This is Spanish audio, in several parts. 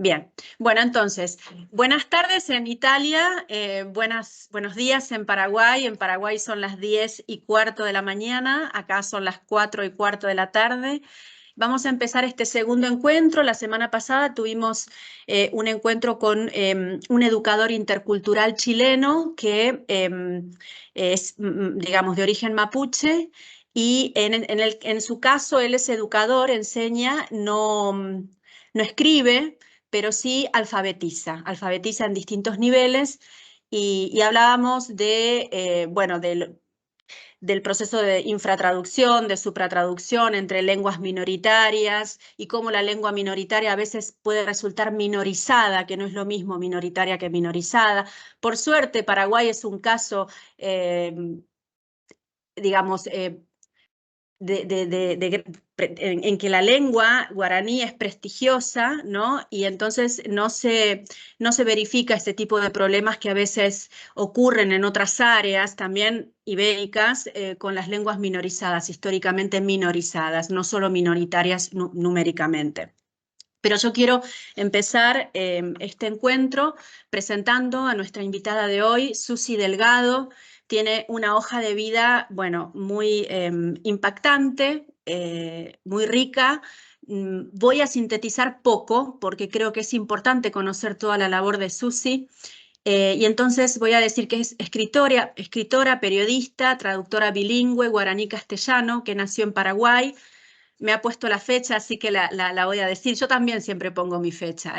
Bien, bueno, entonces, buenas tardes en Italia, buenos días en Paraguay. En Paraguay son las 10:15 de la mañana, acá son las 4:15 de la tarde. Vamos a empezar este segundo encuentro. La semana pasada tuvimos un encuentro con un educador intercultural chileno que es, digamos, de origen mapuche. Y en su caso, él es educador, enseña, no escribe, pero sí alfabetiza en distintos niveles y hablábamos de, bueno, del proceso de infratraducción, de supratraducción entre lenguas minoritarias y cómo la lengua minoritaria a veces puede resultar minorizada, que no es lo mismo minoritaria que minorizada. Por suerte, Paraguay es un caso, digamos, en que la lengua guaraní es prestigiosa, ¿no? Y entonces no se verifica este tipo de problemas que a veces ocurren en otras áreas, también ibéricas, con las lenguas minorizadas, históricamente minorizadas, no solo minoritarias numéricamente. Pero yo quiero empezar este encuentro presentando a nuestra invitada de hoy, Susi Delgado. Tiene una hoja de vida, bueno, muy impactante, muy rica. Voy a sintetizar poco porque creo que es importante conocer toda la labor de Susi. Y entonces voy a decir que es escritora, periodista, traductora bilingüe guaraní-castellano, que nació en Paraguay. Me ha puesto la fecha, así que la voy a decir. Yo también siempre pongo mi fecha,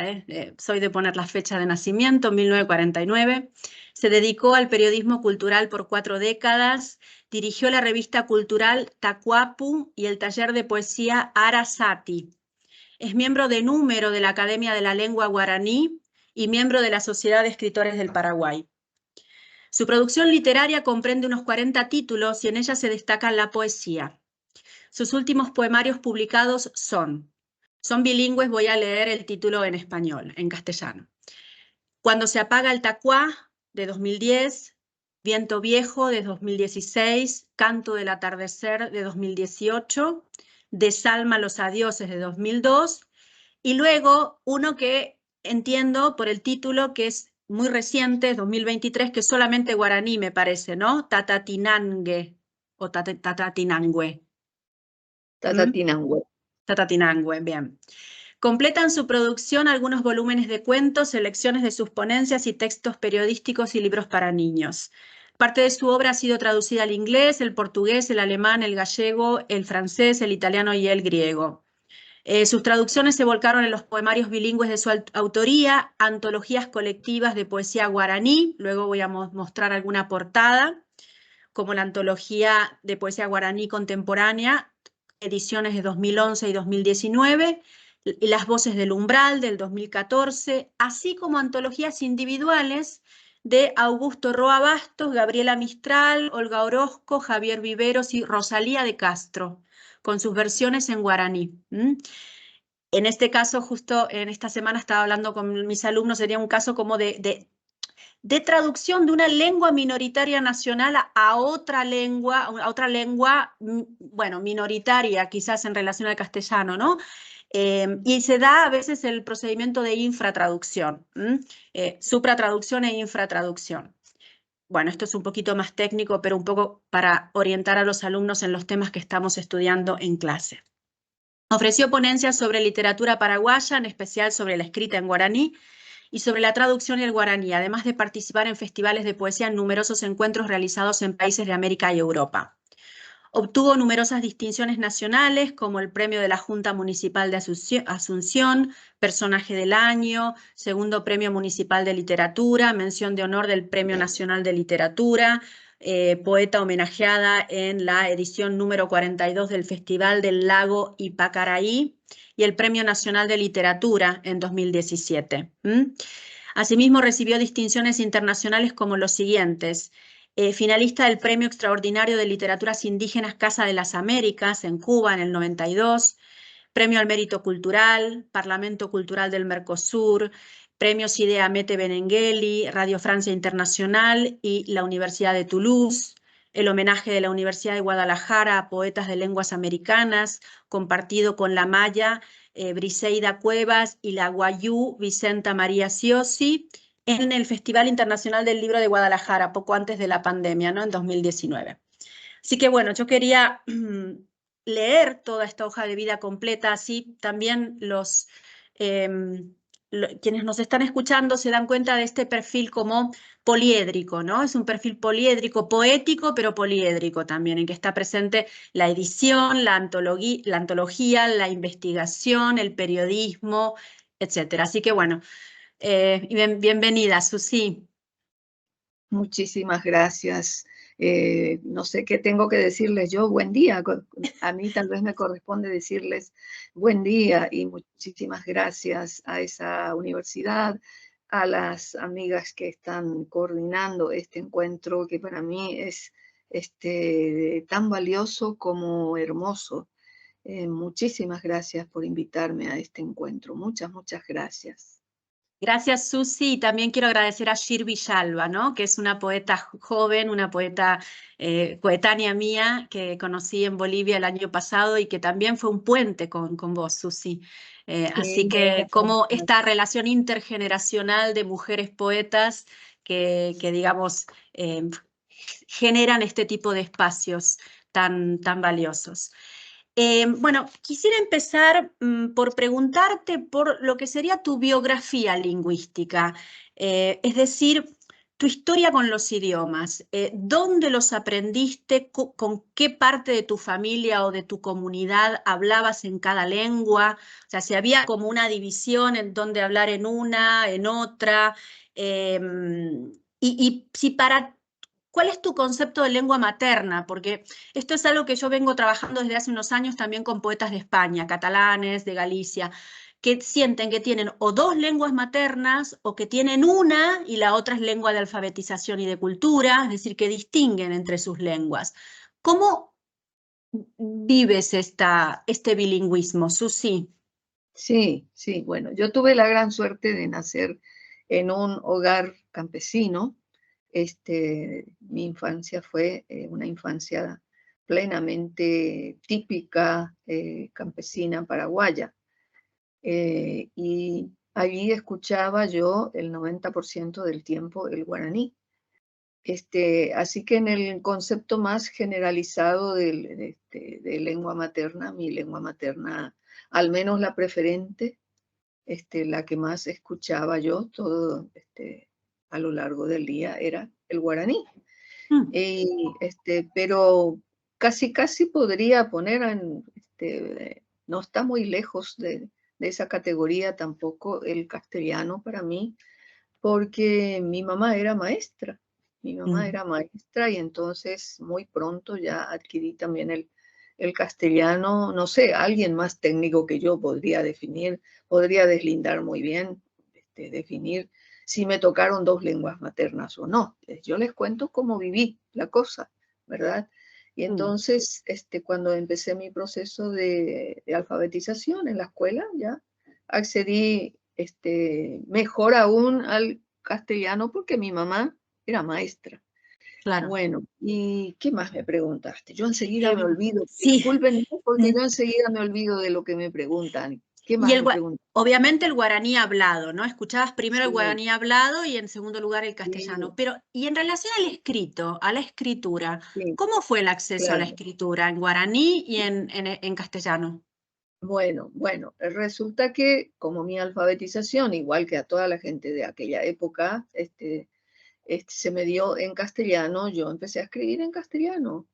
soy de poner la fecha de nacimiento, 1949. Se dedicó al periodismo cultural por 4 décadas, dirigió la revista cultural Tacuapu y el taller de poesía Arasati. Es miembro de número de la Academia de la Lengua Guaraní y miembro de la Sociedad de Escritores del Paraguay. Su producción literaria comprende unos 40 títulos y en ella se destaca la poesía. Sus últimos poemarios publicados son bilingües, voy a leer el título en español, en castellano. Cuando se apaga el tacuá, de 2010, Viento Viejo, de 2016, Canto del Atardecer, de 2018, Desalma los Adioses, de 2002, y luego uno que entiendo por el título que es muy reciente, 2023, que es solamente guaraní, me parece, ¿no? Tatatinangue o Tatatinangue. Tatatinangue. Tatatinangue, bien. Completan su producción algunos volúmenes de cuentos, selecciones de sus ponencias y textos periodísticos y libros para niños. Parte de su obra ha sido traducida al inglés, el portugués, el alemán, el gallego, el francés, el italiano y el griego. Sus traducciones se volcaron en los poemarios bilingües de su autoría, antologías colectivas de poesía guaraní, luego voy a mostrar alguna portada, como la antología de poesía guaraní contemporánea, ediciones de 2011 y 2019, y Las Voces del Umbral del 2014, así como antologías individuales de Augusto Roa Bastos, Gabriela Mistral, Olga Orozco, Javier Viveros y Rosalía de Castro, con sus versiones en guaraní. En este caso, justo en esta semana estaba hablando con mis alumnos, sería un caso como de traducción de una lengua minoritaria nacional a otra lengua, bueno, minoritaria quizás en relación al castellano, ¿no? Y se da a veces el procedimiento de infratraducción, supratraducción e infratraducción. Bueno, esto es un poquito más técnico, pero un poco para orientar a los alumnos en los temas que estamos estudiando en clase. Ofreció ponencias sobre literatura paraguaya, en especial sobre la escrita en guaraní, y sobre la traducción y el guaraní, además de participar en festivales de poesía en numerosos encuentros realizados en países de América y Europa. Obtuvo numerosas distinciones nacionales, como el Premio de la Junta Municipal de Asunción, Personaje del Año, Segundo Premio Municipal de Literatura, Mención de Honor del Premio Nacional de Literatura, poeta homenajeada en la edición número 42 del Festival del Lago Ipacaraí, y el Premio Nacional de Literatura en 2017. Asimismo, recibió distinciones internacionales como los siguientes: finalista del Premio Extraordinario de Literaturas Indígenas Casa de las Américas en Cuba en el 92, Premio al Mérito Cultural, Parlamento Cultural del Mercosur, Premios Idea Mete Benengeli, Radio Francia Internacional y la Universidad de Toulouse, el homenaje de la Universidad de Guadalajara a poetas de lenguas americanas, compartido con la maya Briseida Cuevas y la guayú Vicenta María Siosi, en el Festival Internacional del Libro de Guadalajara, poco antes de la pandemia, ¿no? En 2019. Así que bueno, yo quería leer toda esta hoja de vida completa, así también quienes nos están escuchando se dan cuenta de este perfil como poliédrico, ¿no? Es un perfil poliédrico, poético, pero poliédrico también, en que está presente la edición, la antología, la investigación, el periodismo, etcétera. Así que bueno, bienvenida, Susi. Muchísimas gracias. No sé qué tengo que decirles yo. Buen día. A mí tal vez me corresponde decirles buen día y muchísimas gracias a esa universidad, a las amigas que están coordinando este encuentro que para mí es tan valioso como hermoso. Muchísimas gracias por invitarme a este encuentro. Muchas, muchas gracias. Gracias, Susi. Y también quiero agradecer a Shir Villalba, ¿no? Que es una poeta joven, una poeta coetánea mía que conocí en Bolivia el año pasado y que también fue un puente con vos, Susi. Así Sí, que como esta relación intergeneracional de mujeres poetas que digamos, generan este tipo de espacios tan valiosos. Bueno, quisiera empezar por preguntarte por lo que sería tu biografía lingüística, es decir, tu historia con los idiomas. ¿Dónde los aprendiste? ¿Con qué parte de tu familia o de tu comunidad hablabas en cada lengua? O sea, si había como una división en dónde hablar en una, en otra. Y si para... ¿Cuál es tu concepto de lengua materna? Porque esto es algo que yo vengo trabajando desde hace unos años también con poetas de España, catalanes, de Galicia, que sienten que tienen o dos lenguas maternas o que tienen una y la otra es lengua de alfabetización y de cultura, es decir, que distinguen entre sus lenguas. ¿Cómo vives este bilingüismo, Susi? Sí, sí, bueno, yo tuve la gran suerte de nacer en un hogar campesino. Mi infancia fue una infancia plenamente típica campesina paraguaya. Y allí escuchaba yo el 90% del tiempo el guaraní. Así que en el concepto más generalizado de lengua materna, mi lengua materna, al menos la preferente, la que más escuchaba yo todo a lo largo del día era el guaraní. Mm, Pero casi podría poner no está muy lejos de esa categoría tampoco el castellano para mí, porque mi mamá era maestra. Mi mamá mm, era maestra y entonces muy pronto ya adquirí también el castellano. No sé, alguien más técnico que yo podría definir, podría deslindar muy bien, definir si me tocaron dos lenguas maternas o no. Yo les cuento cómo viví la cosa, ¿verdad? Y mm. entonces, cuando empecé mi proceso de alfabetización en la escuela, ya accedí mejor aún al castellano porque mi mamá era maestra. Claro. Bueno, ¿y qué más me preguntaste? Yo enseguida me olvido, Sí. discúlpenme porque yo enseguida me olvido de lo que me preguntan. ¿Qué Y más me preguntan? obviamente el guaraní hablado, ¿no? Escuchabas primero el Sí, guaraní hablado y en segundo lugar el castellano. sí, Pero, y en relación al escrito, a la escritura, sí, ¿cómo fue el acceso a la claro. escritura en guaraní y en castellano? Bueno, resulta que como mi alfabetización, igual que a toda la gente de aquella época, se me dio en castellano, yo empecé a escribir en castellano.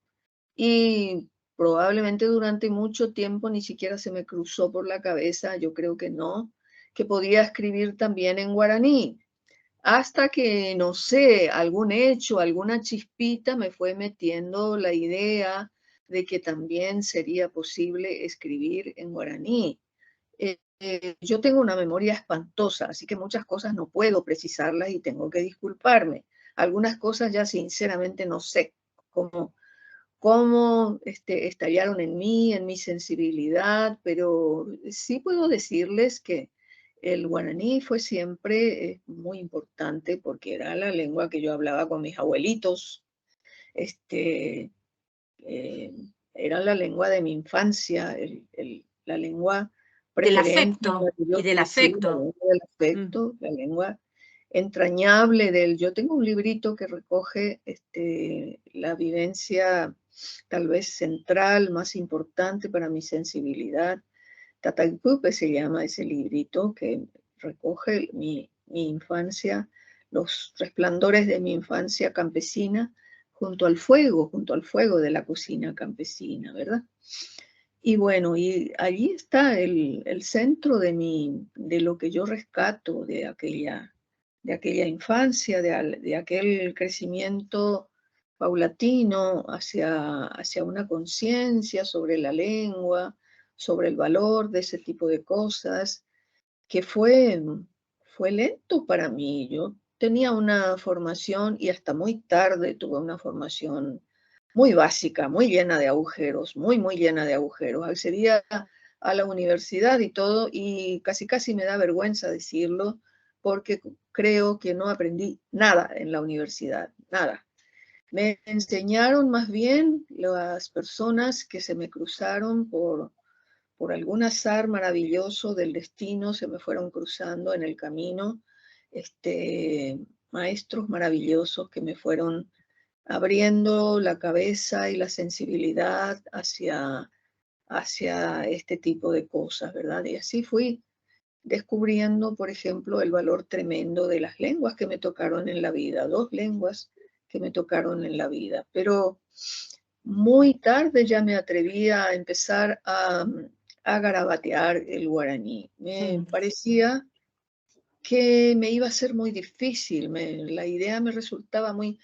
Y probablemente durante mucho tiempo ni siquiera se me cruzó por la cabeza, yo creo que no, que podía escribir también en guaraní. Hasta que, no sé, algún hecho, alguna chispita me fue metiendo la idea de que también sería posible escribir en guaraní. Yo tengo una memoria espantosa, así que muchas cosas no puedo precisarlas y tengo que disculparme. Algunas cosas ya sinceramente no sé cómo estallaron en mí, en mi sensibilidad, pero sí puedo decirles que el guaraní fue siempre muy importante porque era la lengua que yo hablaba con mis abuelitos Era la lengua de mi infancia, la lengua Del preferente con la afecto que yo y del crecí, la afecto. lengua del Mm. afecto, la lengua entrañable del... Yo tengo un librito que recoge la vivencia tal vez central, más importante para mi sensibilidad. Tataikupe se llama ese librito que recoge mi infancia, los resplandores de mi infancia campesina junto al fuego de la cocina campesina, ¿verdad? Y bueno, y allí está el centro de lo que yo rescato de aquella infancia, de aquel crecimiento paulatino hacia una conciencia sobre la lengua, sobre el valor de ese tipo de cosas, que fue lento para mí. Yo tenía una formación y hasta muy tarde tuve una formación muy básica, muy llena de agujeros, muy llena de agujeros. Accedía a la universidad y todo, y casi me da vergüenza decirlo, porque creo que no aprendí nada en la universidad, nada. Me enseñaron más bien las personas que se me cruzaron por algún azar maravilloso del destino, se me fueron cruzando en el camino, maestros maravillosos que me fueron abriendo la cabeza y la sensibilidad hacia este tipo de cosas, ¿verdad? Y así fui descubriendo, por ejemplo, el valor tremendo de las lenguas que me tocaron en la vida, 2 lenguas que me tocaron en la vida. Pero muy tarde ya me atreví a empezar a garabatear el guaraní. Me Mm. parecía que me iba a ser muy difícil, la idea me resultaba muy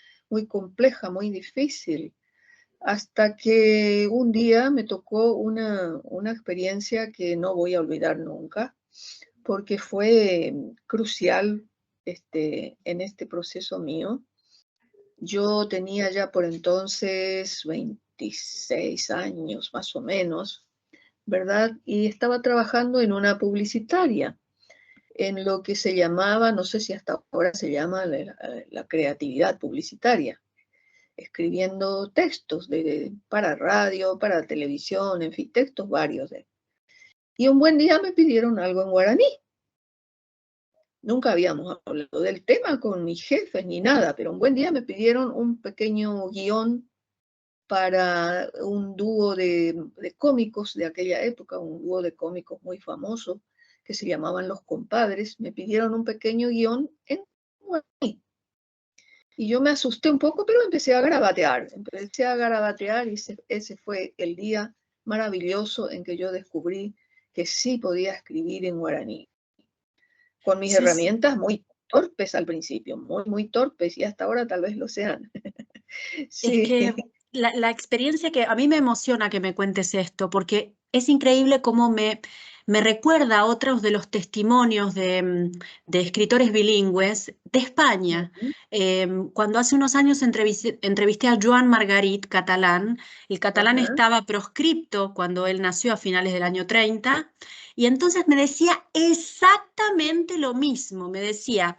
compleja, muy difícil, hasta que un día me tocó una experiencia que no voy a olvidar nunca, porque fue crucial en este proceso mío. Yo tenía ya por entonces 26 años más o menos, ¿verdad? Y estaba trabajando en una publicitaria, en lo que se llamaba, no sé si hasta ahora se llama la creatividad publicitaria, escribiendo textos para radio, para televisión, en fin, textos varios. Y un buen día me pidieron algo en guaraní. Nunca habíamos hablado del tema con mis jefes ni nada, pero un buen día me pidieron un pequeño guión para un dúo de cómicos de aquella época, un dúo de cómicos muy famoso que se llamaban Los Compadres. Me pidieron un pequeño guión en guaraní. Y yo me asusté un poco, pero empecé a garabatear y ese fue el día maravilloso en que yo descubrí que sí podía escribir en guaraní, con mis Sí, sí. herramientas muy torpes al principio, muy torpes, y hasta ahora tal vez lo sean. Es Sí. que la experiencia que a mí me emociona que me cuentes esto, porque es increíble cómo me recuerda a otros de los testimonios de escritores bilingües de España. Cuando hace unos años entrevisté a Joan Margarit, catalán, el catalán Ajá, estaba proscripto cuando él nació a finales del año 30, y entonces me decía exactamente lo mismo, me decía...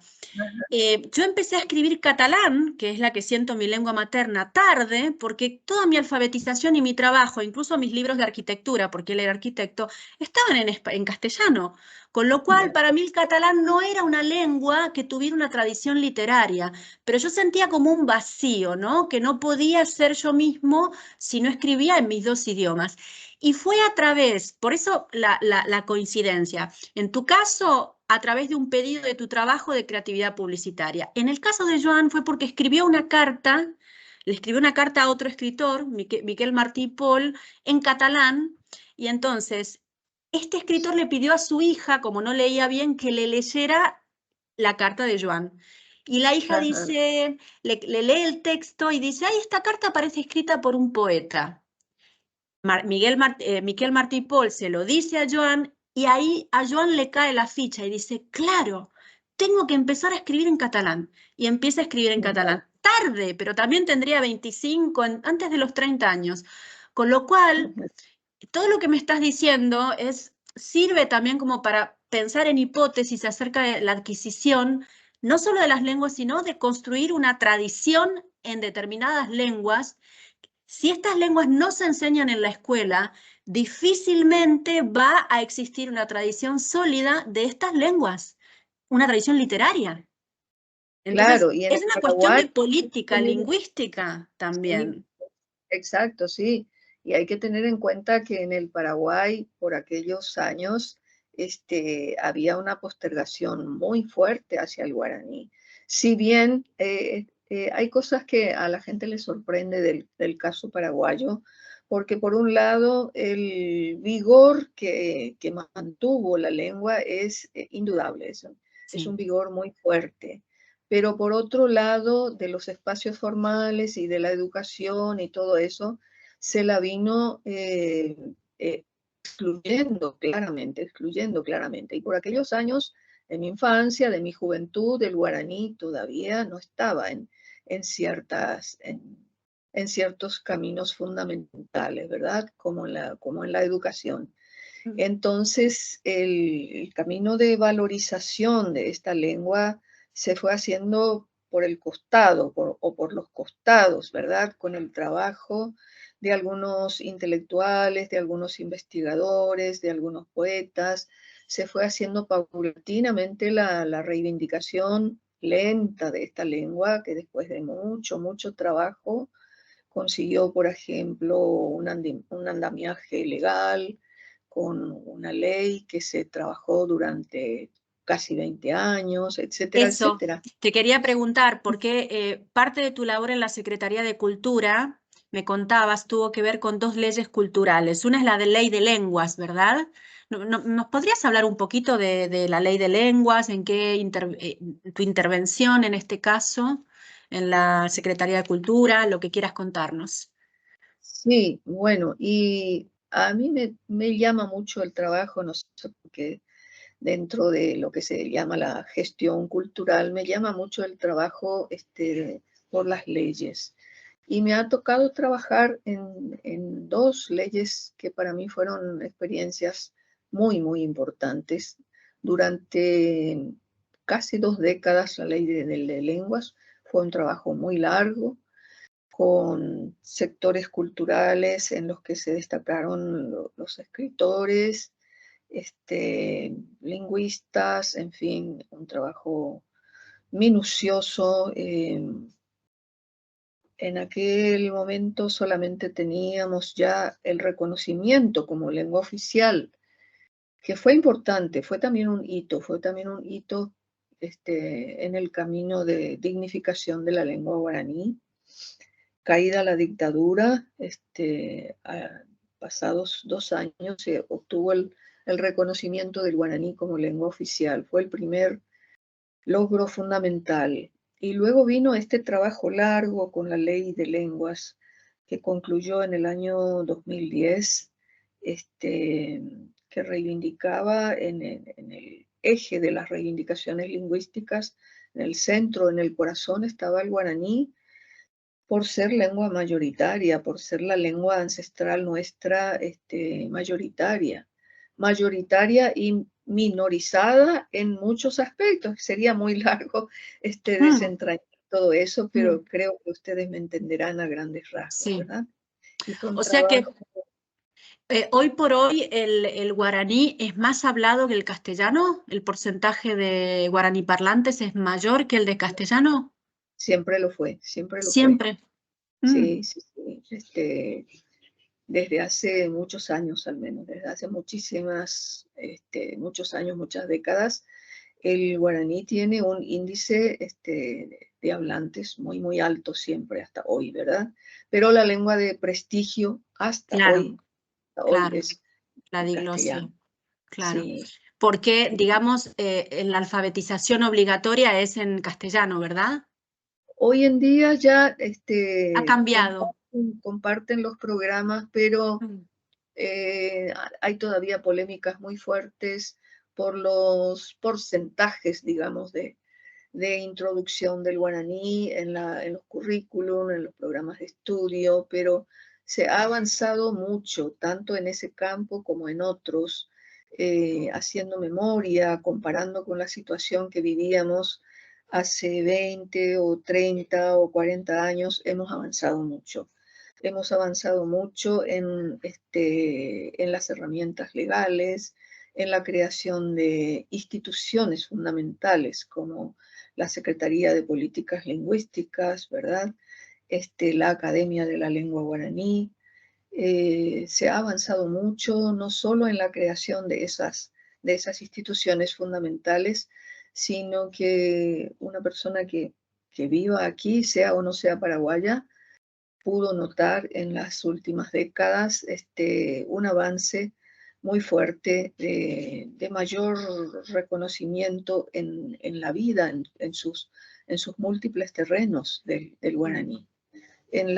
Yo empecé a escribir catalán, que es la que siento mi lengua materna, tarde, porque toda mi alfabetización y mi trabajo, incluso mis libros de arquitectura, porque él era arquitecto, estaban en castellano. Con lo cual, ya, para mí el catalán no era una lengua que tuviera una tradición literaria, pero yo sentía como un vacío, ¿no? Que no podía ser yo mismo si no escribía en mis 2 idiomas. Y fue a través, por eso la coincidencia. En tu caso, a través de un pedido de tu trabajo de creatividad publicitaria. En el caso de Joan fue porque escribió una carta, le escribió una carta a otro escritor, Miquel Martí Pol, en catalán, y entonces este escritor le pidió a su hija, como no leía bien, que le leyera la carta de Joan. Y la hija ajá, dice, le lee el texto y dice, ay, esta carta parece escrita por un poeta. Miquel Martí Pol se lo dice a Joan y ahí a Joan le cae la ficha y dice, claro, tengo que empezar a escribir en catalán. Y empieza a escribir en ya, catalán. Tarde, pero también tendría 25, antes de los 30 años. Con lo cual, ajá, todo lo que me estás diciendo sirve también como para pensar en hipótesis acerca de la adquisición, no solo de las lenguas, sino de construir una tradición en determinadas lenguas, si estas lenguas no se enseñan en la escuela, difícilmente va a existir una tradición sólida de estas lenguas, una tradición literaria. Entonces, Claro, y en es el una cuestión Paraguay de política tener- lingüística sí, también. exacto, sí. Y hay que tener en cuenta que en el Paraguay, por aquellos años, había una postergación muy fuerte hacia el guaraní. Si bien hay cosas que a la gente le sorprende del caso paraguayo, porque por un lado el vigor que mantuvo la lengua es indudable, es un Sí. vigor muy fuerte. Pero por otro lado, de los espacios formales y de la educación y todo eso, se la vino excluyendo claramente. Y por aquellos años de mi infancia, de mi juventud, el guaraní todavía no estaba en ciertas, en ciertos caminos fundamentales, ¿verdad? Como en la educación. Mm. Entonces, el camino de valorización de esta lengua se fue haciendo por el costado o por los costados, ¿verdad? Con el trabajo de algunos intelectuales, de algunos investigadores, de algunos poetas. Se fue haciendo paulatinamente la reivindicación lenta de esta lengua, que después de mucho, mucho trabajo consiguió, por ejemplo, un andamiaje legal con una ley que se trabajó durante casi 20 años, etcétera, Eso, etcétera. te quería preguntar, porque parte de tu labor en la Secretaría de Cultura, me contabas, tuvo que ver con dos leyes culturales. Una es la de Ley de Lenguas, ¿verdad? ¿Nos podrías hablar un poquito de la Ley de Lenguas, en qué tu intervención en este caso, en la Secretaría de Cultura, lo que quieras contarnos? Sí, bueno, y a mí me llama mucho el trabajo, no sé por qué, dentro de lo que se llama la gestión cultural, me llama mucho el trabajo por las leyes. Y me ha tocado trabajar en dos leyes que para mí fueron experiencias muy, muy importantes. Durante casi 2 décadas, la ley de lenguas fue un trabajo muy largo, con sectores culturales en los que se destacaron los escritores, lingüistas, en fin, un trabajo minucioso. En aquel momento solamente teníamos ya el reconocimiento como lengua oficial, que fue importante, fue también un hito en el camino de dignificación de la lengua guaraní. Caída la dictadura, pasados 2 años, se obtuvo el reconocimiento del guaraní como lengua oficial. Fue el primer logro fundamental. Y luego vino este trabajo largo con la ley de lenguas que concluyó en el año 2010, que reivindicaba en el eje de las reivindicaciones lingüísticas, en el centro, en el corazón, estaba el guaraní por ser lengua mayoritaria, por ser la lengua ancestral nuestra, mayoritaria y minorizada en muchos aspectos. Sería muy largo Mm, desentrañar todo eso, mm, pero creo que ustedes me entenderán a grandes rasgos, sí. ¿verdad? Y fue un O sea que trabajo, hoy por hoy el guaraní es más hablado que el castellano. ¿El porcentaje de guaraní parlantes es mayor que el de castellano? siempre lo fue, siempre lo fue. Siempre. Mm, Sí, sí, sí. Desde hace muchos años al menos, desde hace muchos años, muchas décadas, el guaraní tiene un índice de hablantes muy, muy alto siempre, hasta hoy, ¿verdad? Pero la lengua de prestigio claro, hasta hoy claro, es la el diglosia, castellano. claro. Sí. Porque, digamos, la alfabetización obligatoria es en castellano, ¿verdad? Hoy en día ya Ha cambiado. comparten los programas, pero Mm, hay todavía polémicas muy fuertes por los porcentajes, digamos, de introducción del guaraní en los currículum, en los programas de estudio, pero se ha avanzado mucho, tanto en ese campo como en otros, haciendo memoria, comparando con la situación que vivíamos hace 20 o 30 o 40 años hemos avanzado mucho. Hemos avanzado mucho en las herramientas legales, en la creación de instituciones fundamentales como la Secretaría de Políticas Lingüísticas, ¿verdad? La Academia de la Lengua Guaraní. Se ha avanzado mucho, no solo en la creación de esas instituciones fundamentales, sino que una persona que viva aquí, sea o no sea paraguaya, pudo notar en las últimas décadas un avance muy fuerte de mayor reconocimiento en la vida, en sus múltiples terrenos del guaraní. En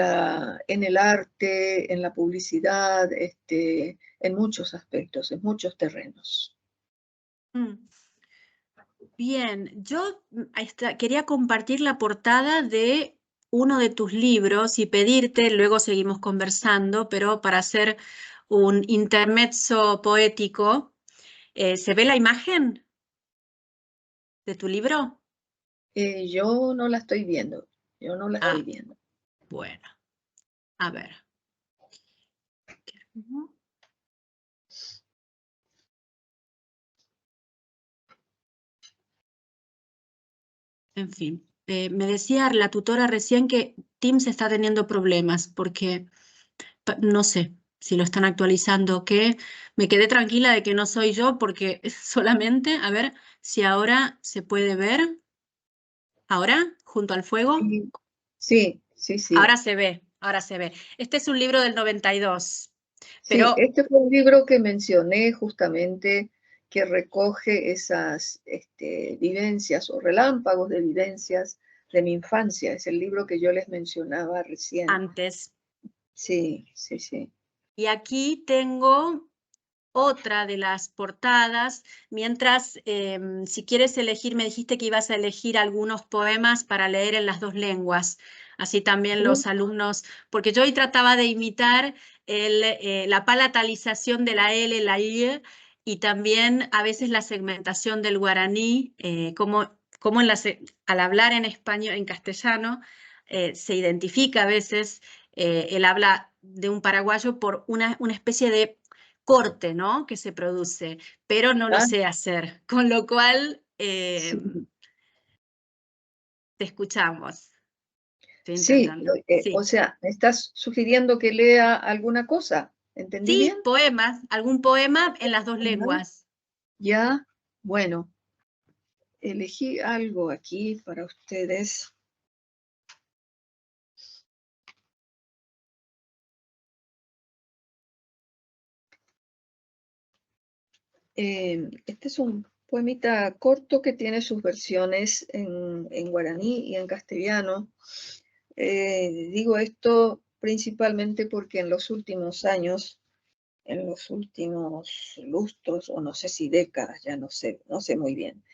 el arte, en la publicidad, en muchos aspectos, en muchos terrenos. Bien, yo quería compartir la portada de uno de tus libros y pedirte, luego seguimos conversando, pero para hacer un intermezzo poético, ¿se ve la imagen de tu libro? Yo no la estoy viendo, yo no la estoy viendo. Bueno, a ver. En fin, me decía la tutora recién que Teams está teniendo problemas porque no sé si lo están actualizando o qué. Me quedé tranquila de que no soy yo porque solamente, a ver si ahora se puede ver. ¿Ahora? ¿Junto al fuego? Sí, sí, sí. Ahora se ve, ahora se ve. Este es un libro del 92, Sí, pero este fue un libro que mencioné justamente, que recoge esas vivencias o relámpagos de vivencias de mi infancia. Es el libro que yo les mencionaba recién. antes. Sí, sí, sí. Y aquí tengo otra de las portadas, mientras si quieres elegir, me dijiste que ibas a elegir algunos poemas para leer en las dos lenguas, así también los alumnos, porque yo hoy trataba de imitar la palatalización de la L, la I, y también a veces la segmentación del guaraní, como al hablar en español, en castellano, se identifica a veces el habla de un paraguayo por una especie de corte, ¿no? Que se produce, pero no lo Ah, sé hacer, con lo cual sí, te escuchamos. Estoy sí, intentando. o Sí. sea, ¿me estás sugiriendo que lea alguna cosa? ¿Entendí Sí, bien? poemas, algún poema en las dos Ajá. lenguas. Ya, bueno, elegí algo aquí para ustedes. Este es un poemita corto que tiene sus versiones en guaraní y en castellano. Digo esto principalmente porque en los últimos años, en los últimos lustros, o no sé si décadas, ya no sé muy bien,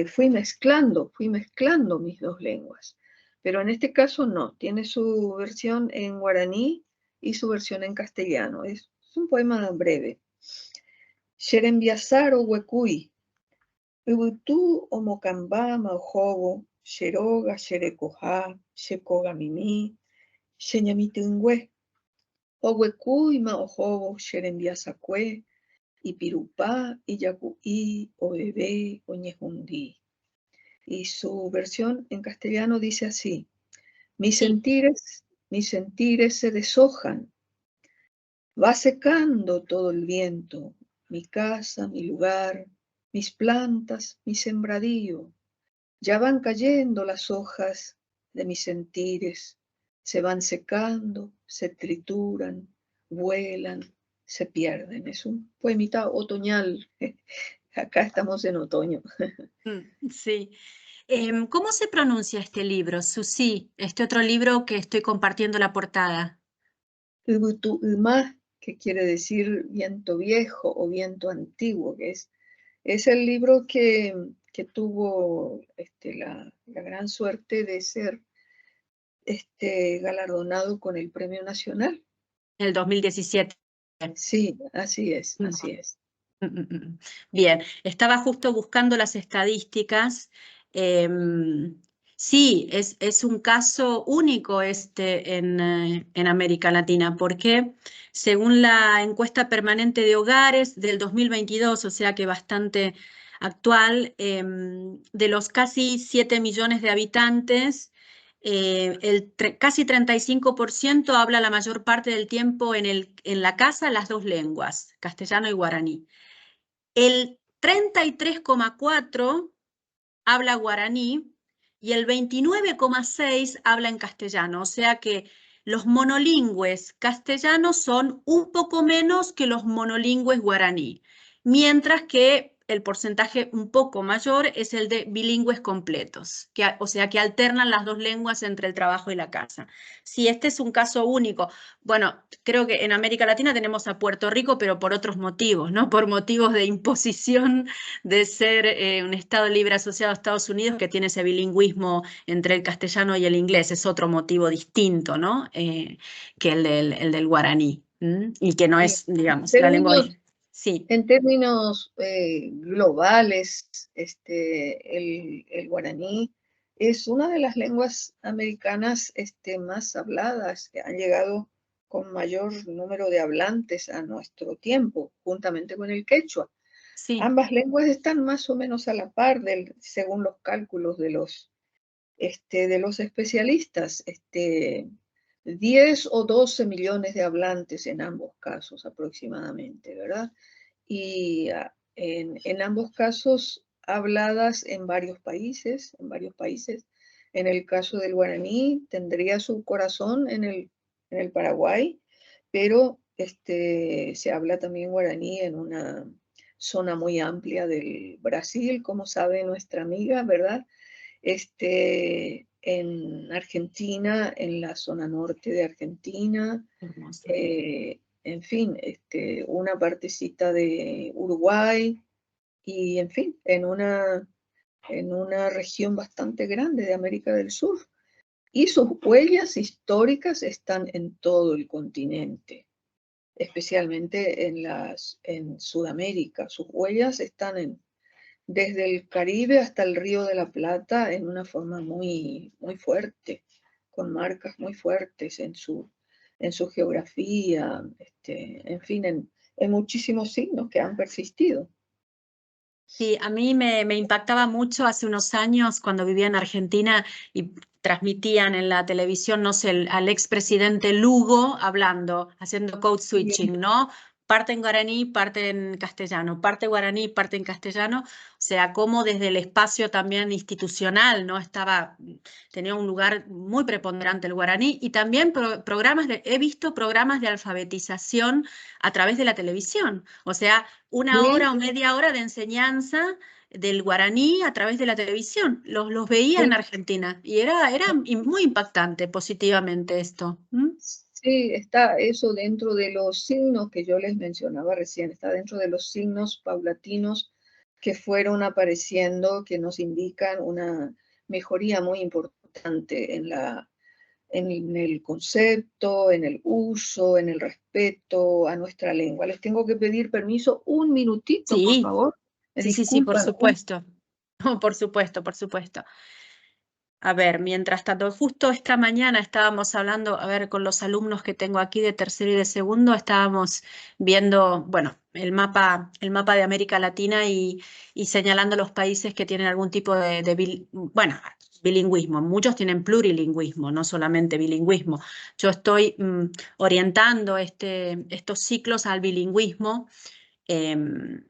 fui mezclando mis dos lenguas. Pero en este caso no, tiene su versión en guaraní y su versión en castellano. Es un poema breve. Xerembiasaro huecuy, Ubutú omocambá maojobo, xeroga xerecojá, xecoga mimi, xeñamitingüe, ohuecuy maojobo xerembiasacue, ipirupá, iyacuí, oebé, oñejundí. Y su versión en castellano dice así: Sí. mis sentires se deshojan, va secando todo el viento, mi casa, mi lugar, mis plantas, mi sembradío. Ya van cayendo las hojas de mis sentires, se van secando, se trituran, vuelan, se pierden. Es un poemita otoñal. Acá estamos en otoño. Sí. ¿Cómo se pronuncia este libro, Susi? Este otro libro que estoy compartiendo la portada. Ubutu'umá, que quiere decir viento viejo o viento antiguo, que es el libro que tuvo la gran suerte de ser galardonado con el Premio Nacional. El 2017. Sí, así es, Mm. así es. Bien, estaba justo buscando las estadísticas Sí, es un caso único en América Latina, porque según la encuesta permanente de hogares del 2022, o sea que bastante actual, de los casi 7 millones de habitantes, casi 35% habla la mayor parte del tiempo en la casa las dos lenguas, castellano y guaraní. El 33,4% habla guaraní y el 29,6% habla en castellano. O sea que los monolingües castellanos son un poco menos que los monolingües guaraní, mientras que el porcentaje un poco mayor es el de bilingües completos, o sea que alternan las dos lenguas entre el trabajo y la casa. Sí, este es un caso único. Bueno, creo que en América Latina tenemos a Puerto Rico, pero por otros motivos, ¿no? Por motivos de imposición de ser un Estado libre asociado a Estados Unidos que tiene ese bilingüismo entre el castellano y el inglés. Es otro motivo distinto, ¿no? Que el del guaraní. Y que no Sí. es, digamos, la lengua original. Sí. En términos globales, el guaraní es una de las lenguas americanas más habladas, que han llegado con mayor número de hablantes a nuestro tiempo, juntamente con el quechua. Sí. Ambas lenguas están más o menos a la par, según los cálculos de los especialistas. 10 o 12 millones de hablantes en ambos casos aproximadamente, ¿verdad? Y en ambos casos habladas en varios países, En el caso del guaraní tendría su corazón en el Paraguay, pero se habla también guaraní en una zona muy amplia del Brasil, como sabe nuestra amiga, ¿verdad? En Argentina, en la zona norte de Argentina, Hermoso. en fin, una partecita de Uruguay y, en fin, en una región bastante grande de América del Sur. Y sus huellas históricas están en todo el continente, especialmente en Sudamérica. Sus huellas están desde el Caribe hasta el Río de la Plata en una forma muy, muy fuerte, con marcas muy fuertes en su geografía, en fin, en muchísimos signos que han persistido. Sí, a mí me impactaba mucho hace unos años cuando vivía en Argentina y transmitían en la televisión, no sé, al expresidente Lugo hablando, haciendo code switching, ¿no? Parte en guaraní, parte en castellano, parte guaraní, parte en castellano. O sea, como desde el espacio también institucional, ¿no? Tenía un lugar muy preponderante el guaraní y también he visto programas de alfabetización a través de la televisión. O sea, una Sí, hora o media hora de enseñanza del guaraní a través de la televisión. Los veía en sí, Argentina y era muy impactante positivamente esto. sí, está eso dentro de los signos que yo les mencionaba recién, está dentro de los signos paulatinos que fueron apareciendo, que nos indican una mejoría muy importante en el concepto, en el uso, en el respeto a nuestra lengua. Les tengo que pedir permiso un minutito, por Sí, favor. Me sí, por disculpan. supuesto. No, por supuesto, por supuesto. A ver, mientras tanto, justo esta mañana estábamos hablando, a ver, con los alumnos que tengo aquí de tercero y de segundo, estábamos viendo, bueno, el mapa de América Latina y señalando los países que tienen algún tipo bueno, bilingüismo. Muchos tienen plurilingüismo, no solamente bilingüismo. Yo estoy orientando estos ciclos al bilingüismo. em,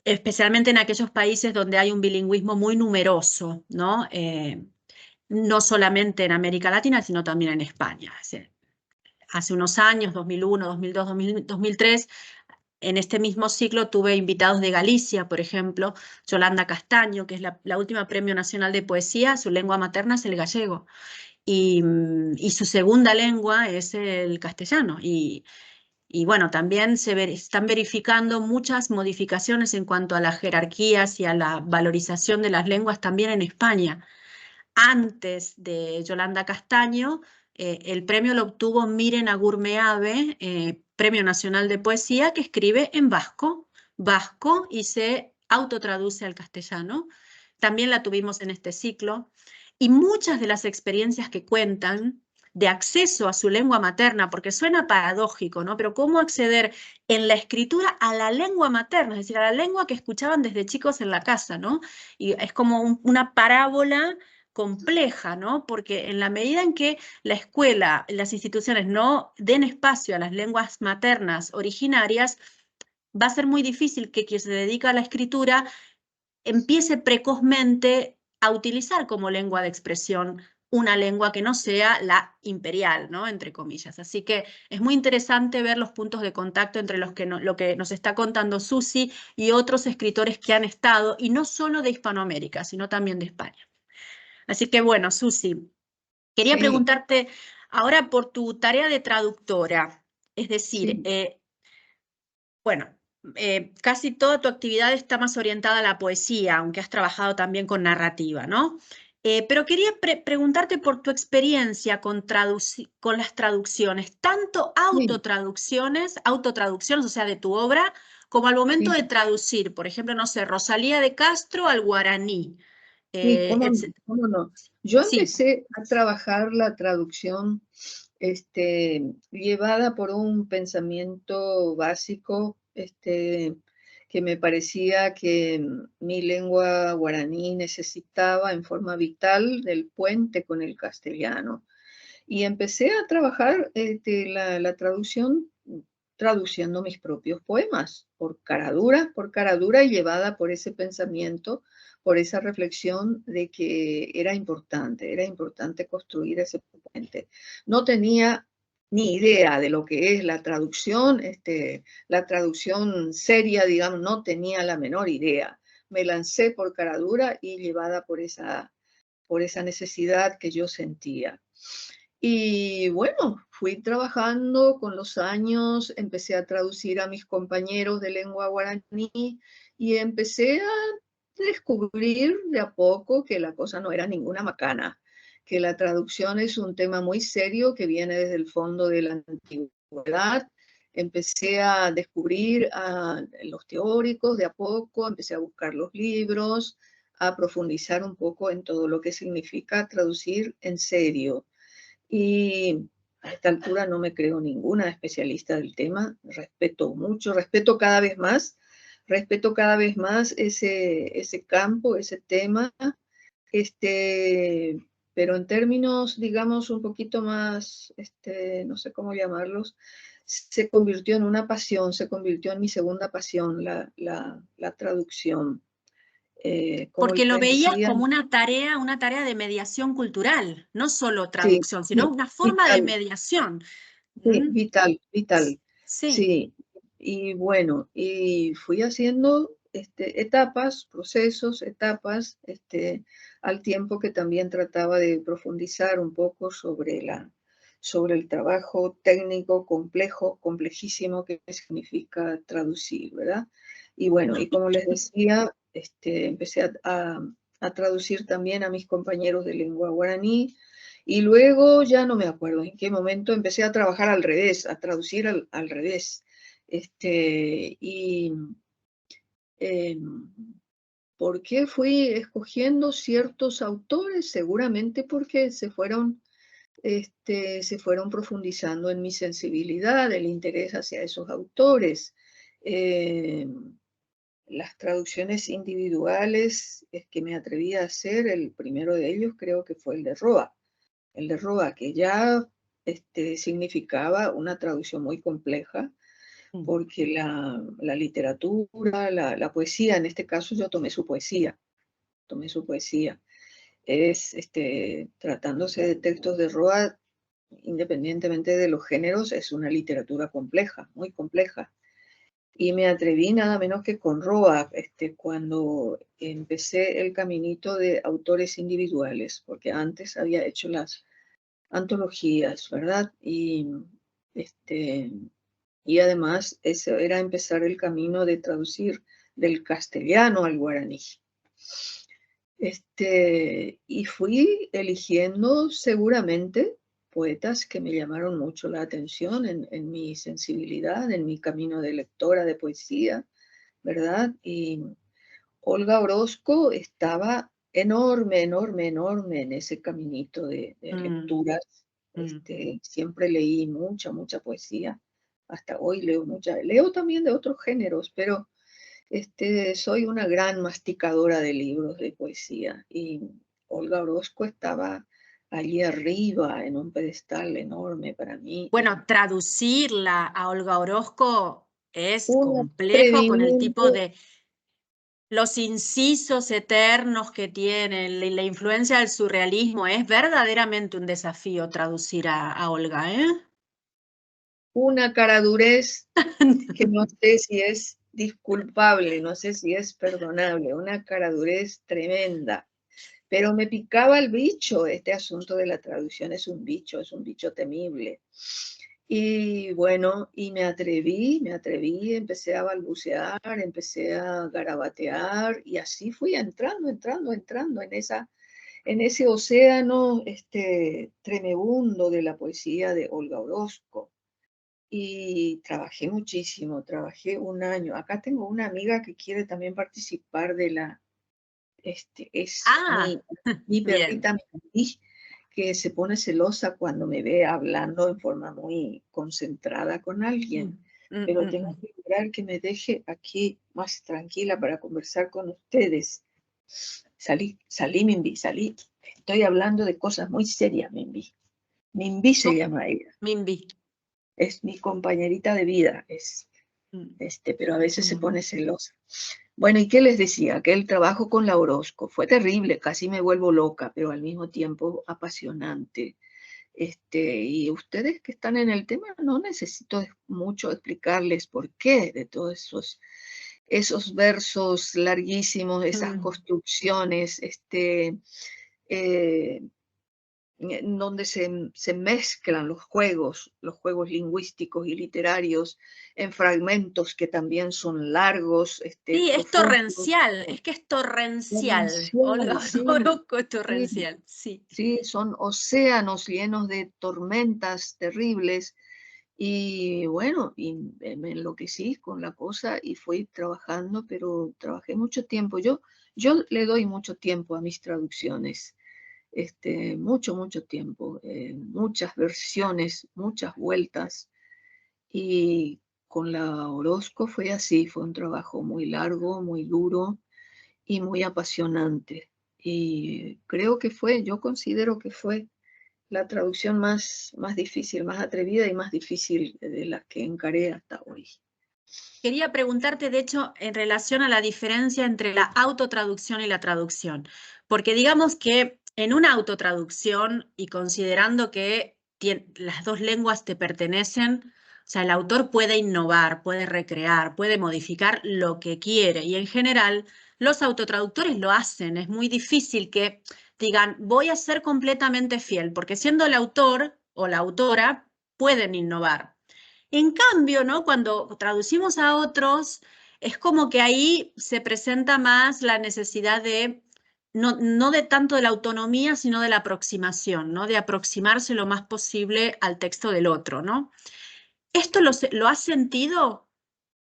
Especialmente en aquellos países donde hay un bilingüismo muy numeroso, ¿no? No solamente en América Latina, sino también en España. Hace unos años, 2001, 2002, 2003, en este mismo ciclo tuve invitados de Galicia, por ejemplo, Yolanda Castaño, que es la última Premio Nacional de Poesía, su lengua materna es el gallego y su segunda lengua es el castellano. Y bueno, también están verificando muchas modificaciones en cuanto a las jerarquías y a la valorización de las lenguas también en España. Antes de Yolanda Castaño, el premio lo obtuvo Miren Agurmeabe, Premio Nacional de Poesía, que escribe en vasco y se autotraduce al castellano. también la tuvimos en este ciclo, y muchas de las experiencias que cuentan de acceso a su lengua materna, porque suena paradójico, ¿no? Pero cómo acceder en la escritura a la lengua materna, es decir, a la lengua que escuchaban desde chicos en la casa, ¿no? Y es como una parábola compleja, ¿no? Porque en la medida en que la escuela, las instituciones no den espacio a las lenguas maternas originarias, va a ser muy difícil que quien se dedica a la escritura empiece precozmente a utilizar como lengua de expresión una lengua que no sea la imperial, ¿no? Entre comillas. Así que es muy interesante ver los puntos de contacto entre lo que nos está contando Susi y otros escritores que han estado, y no solo de Hispanoamérica, sino también de España. Así que bueno, Susi, quería Sí, preguntarte ahora por tu tarea de traductora. Es decir, sí, bueno, casi toda tu actividad está más orientada a la poesía, aunque has trabajado también con narrativa, ¿no? Pero quería preguntarte por tu experiencia con las traducciones, tanto sí, autotraducciones, o sea, de tu obra, como al momento sí, de traducir, por ejemplo, no sé, Rosalía de Castro al guaraní, sí, cómo no, etc. cómo no. Yo Sí, empecé a trabajar la traducción llevada por un pensamiento básico, que me parecía que mi lengua guaraní necesitaba en forma vital del puente con el castellano. Y empecé a trabajar la traducción, traduciendo mis propios poemas, por cara dura y llevada por ese pensamiento, por esa reflexión de que era importante construir ese puente. No tenía ni idea de lo que es la traducción seria, digamos, no tenía la menor idea. Me lancé por cara dura y llevada por esa necesidad que yo sentía. Y bueno, fui trabajando con los años, empecé a traducir a mis compañeros de lengua guaraní y empecé a descubrir de a poco que la cosa no era ninguna macana, que la traducción es un tema muy serio que viene desde el fondo de la antigüedad. Empecé a descubrir a los teóricos de a poco, empecé a buscar los libros, a profundizar un poco en todo lo que significa traducir en serio. Y a esta altura no me creo ninguna especialista del tema, respeto mucho, respeto cada vez más ese campo, ese tema, este, pero en términos, digamos, un poquito más, no sé cómo llamarlos, se convirtió en una pasión, se convirtió en mi segunda pasión, la traducción. Como porque lo les veías decía, como una tarea de mediación cultural, no solo sí, traducción, sino sí, una forma de vital. mediación. Sí, ¿Mm? vital, vital. Sí. Sí, y bueno, y fui haciendo etapas, procesos, etapas, al tiempo que también trataba de profundizar un poco sobre el trabajo técnico complejo, complejísimo que significa traducir, ¿verdad? Y bueno, y como les decía, empecé a traducir también a mis compañeros de lengua guaraní, y luego ya no me acuerdo en qué momento empecé a trabajar al revés, a traducir al revés. Y eh, ¿por qué fui escogiendo ciertos autores? Seguramente porque se fueron profundizando en mi sensibilidad, el interés hacia esos autores. Eh, las traducciones individuales que me atreví a hacer, el primero de ellos creo que fue el de Roa, que ya significaba una traducción muy compleja, Mm. porque la literatura, la poesía, en este caso yo tomé su poesía. Tratándose de textos de Roa, independientemente de los géneros, es una literatura compleja, muy compleja. Y me atreví nada menos que con Roa, cuando empecé el caminito de autores individuales, porque antes había hecho las antologías, ¿verdad? Este, y además eso era empezar el camino de traducir del castellano al guaraní. Y fui eligiendo seguramente poetas que me llamaron mucho la atención en mi sensibilidad, en mi camino de lectora de poesía, ¿verdad? Y Olga Orozco estaba enorme, enorme, enorme en ese caminito de lecturas. Mm. Siempre leí mucha, mucha poesía. Hasta hoy leo mucha. Leo también de otros géneros, pero soy una gran masticadora de libros de poesía. Y Olga Orozco estaba allí arriba en un pedestal enorme para mí. Bueno, traducirla a Olga Orozco es Un complejo con el tipo atrevimiento, de los incisos eternos que tiene, la influencia del surrealismo. Es verdaderamente un desafío traducir a Olga, ¿eh? una caradurez que no sé si es disculpable, no sé si es perdonable, una caradurez tremenda. Pero me picaba el bicho, este asunto de la traducción es un bicho temible. Y bueno, y me atreví, empecé a balbucear, empecé a garabatear y así fui entrando en ese océano tremebundo de la poesía de Olga Orozco. Y trabajé muchísimo, trabajé un año. Acá tengo una amiga que quiere también participar de es Ah, mi bien. perrita Mindy, que se pone celosa cuando me ve hablando en forma muy concentrada con Mm, alguien, mm, pero mm, tengo mm. que lograr que me deje aquí más tranquila para conversar con ustedes. Salí, Mindy, salí. Estoy hablando de cosas muy serias, Mindy. Mindy se Oh, llama ella. Mimbi. Es mi compañerita de vida, Mm, pero a veces se mm. pone celosa. Bueno, ¿y qué les decía? Que el trabajo con la Orozco fue terrible, casi me vuelvo loca, pero al mismo tiempo apasionante. Y ustedes que están en el tema, no necesito mucho explicarles por qué de todos esos versos larguísimos, esas Mm. construcciones, eh, en donde se mezclan los juegos lingüísticos y literarios en fragmentos que también son largos, Sí, es profundos, torrencial, es que es torrencial. Olga torrenciales, sí, Orozco es sí, torrencial, sí. sí, son océanos llenos de tormentas terribles. Y bueno, y me enloquecí con la cosa y fui trabajando, pero trabajé mucho tiempo. Yo le doy mucho tiempo a mis traducciones, mucho, mucho tiempo, muchas versiones, muchas vueltas. Y con la Orozco fue así, fue un trabajo muy largo, muy duro y muy apasionante. Y creo que yo considero que fue la traducción más difícil, más atrevida y más difícil de las que encaré hasta hoy. Quería preguntarte, de hecho, en relación a la diferencia entre la autotraducción y la traducción, porque digamos que en una autotraducción y considerando que las dos lenguas te pertenecen, o sea, el autor puede innovar, puede recrear, puede modificar lo que quiere y en general los autotraductores lo hacen. Es muy difícil que digan, voy a ser completamente fiel, porque siendo el autor o la autora pueden innovar. En cambio, ¿no? Cuando traducimos a otros, es como que ahí se presenta más la necesidad de, no de tanto de la autonomía, sino de la aproximación, ¿no? De aproximarse lo más posible al texto del otro, ¿no? ¿Esto lo has sentido?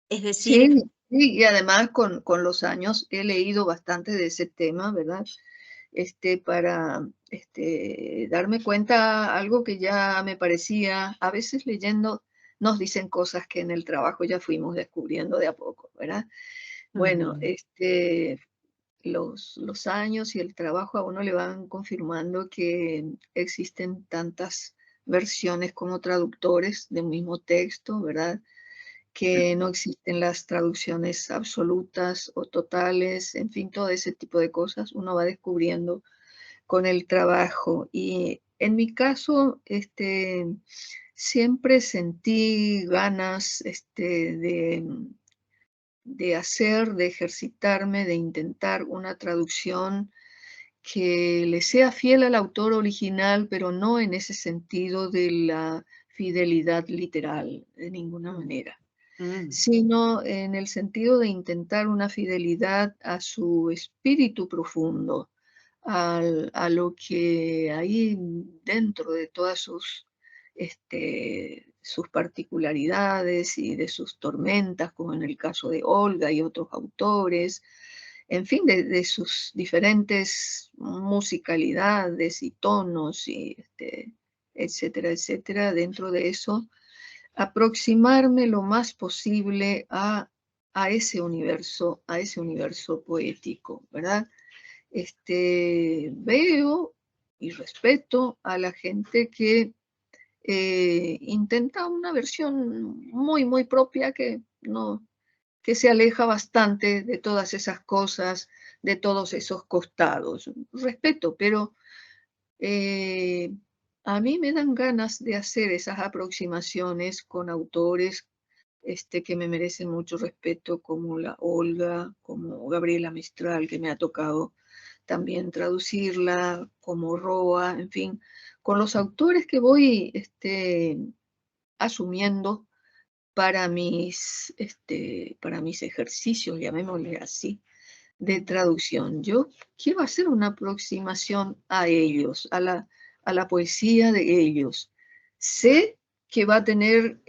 Es Sí, decir, sí, y además con los años he leído bastante de ese tema, ¿verdad? Para darme cuenta algo que ya me parecía, a veces leyendo nos dicen cosas que en el trabajo ya fuimos descubriendo de a poco, ¿verdad? Bueno, mm, los años y el trabajo a uno le van confirmando que existen tantas versiones como traductores de un mismo texto, ¿verdad? Que no existen las traducciones absolutas o totales, en fin, todo ese tipo de cosas uno va descubriendo con el trabajo. Y en mi caso, siempre sentí ganas de ejercitarme, de intentar una traducción que le sea fiel al autor original, pero no en ese sentido de la fidelidad literal, de ninguna mm, manera, mm. sino en el sentido de intentar una fidelidad a su espíritu profundo, a lo que hay dentro de todas sus particularidades y de sus tormentas, como en el caso de Olga y otros autores, en fin, de sus diferentes musicalidades y tonos, y etcétera, etcétera, dentro de eso, aproximarme lo más posible a ese universo poético, ¿verdad? Veo y respeto a la gente que intenta una versión muy, muy propia que no, que se aleja bastante de todas esas cosas, de todos esos costados. Respeto, pero eh, a mí me dan ganas de hacer esas aproximaciones con autores que me merecen mucho respeto, como la Olga, como Gabriela Mistral, que me ha tocado también traducirla, como Roa, en fin, con los autores que voy asumiendo para mis ejercicios, llamémosle así, de traducción. Yo quiero hacer una aproximación a ellos, a la poesía de ellos. Sé que va a tener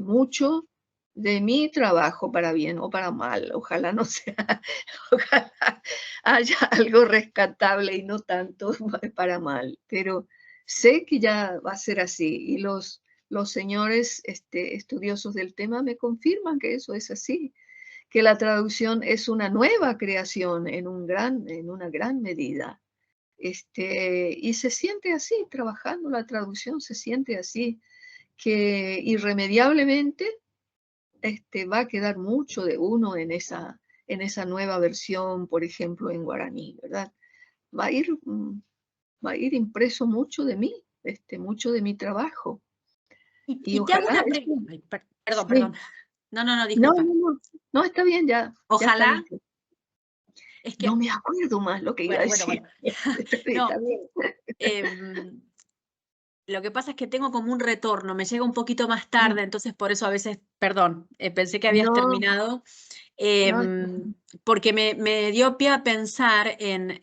mucho de mi trabajo para bien o para mal. Ojalá no sea, ojalá haya algo rescatable y no tanto para mal, pero sé que ya va a ser así y los señores estudiosos del tema me confirman que eso es así, que la traducción es una nueva creación en una gran medida. Y se siente así, trabajando la traducción, se siente así, que irremediablemente va a quedar mucho de uno en esa nueva versión, por ejemplo, en guaraní, ¿verdad? Va a ir, va a ir impreso mucho de mí, mucho de mi trabajo. Y Y te hago ojalá una eso, pregunta. Perdón, perdón. sí. No, no, no, No, disculpa. no, no, no, está bien, ya, ya está Ojalá, dicho. es No que, me acuerdo más lo que iba a bueno, bueno, decir. bueno. Sí, está No, bien. em, lo que pasa es que tengo como un retorno, me llega un poquito más Mm, tarde, entonces por eso a veces, perdón, pensé que habías no, terminado, no, porque me dio pie a pensar en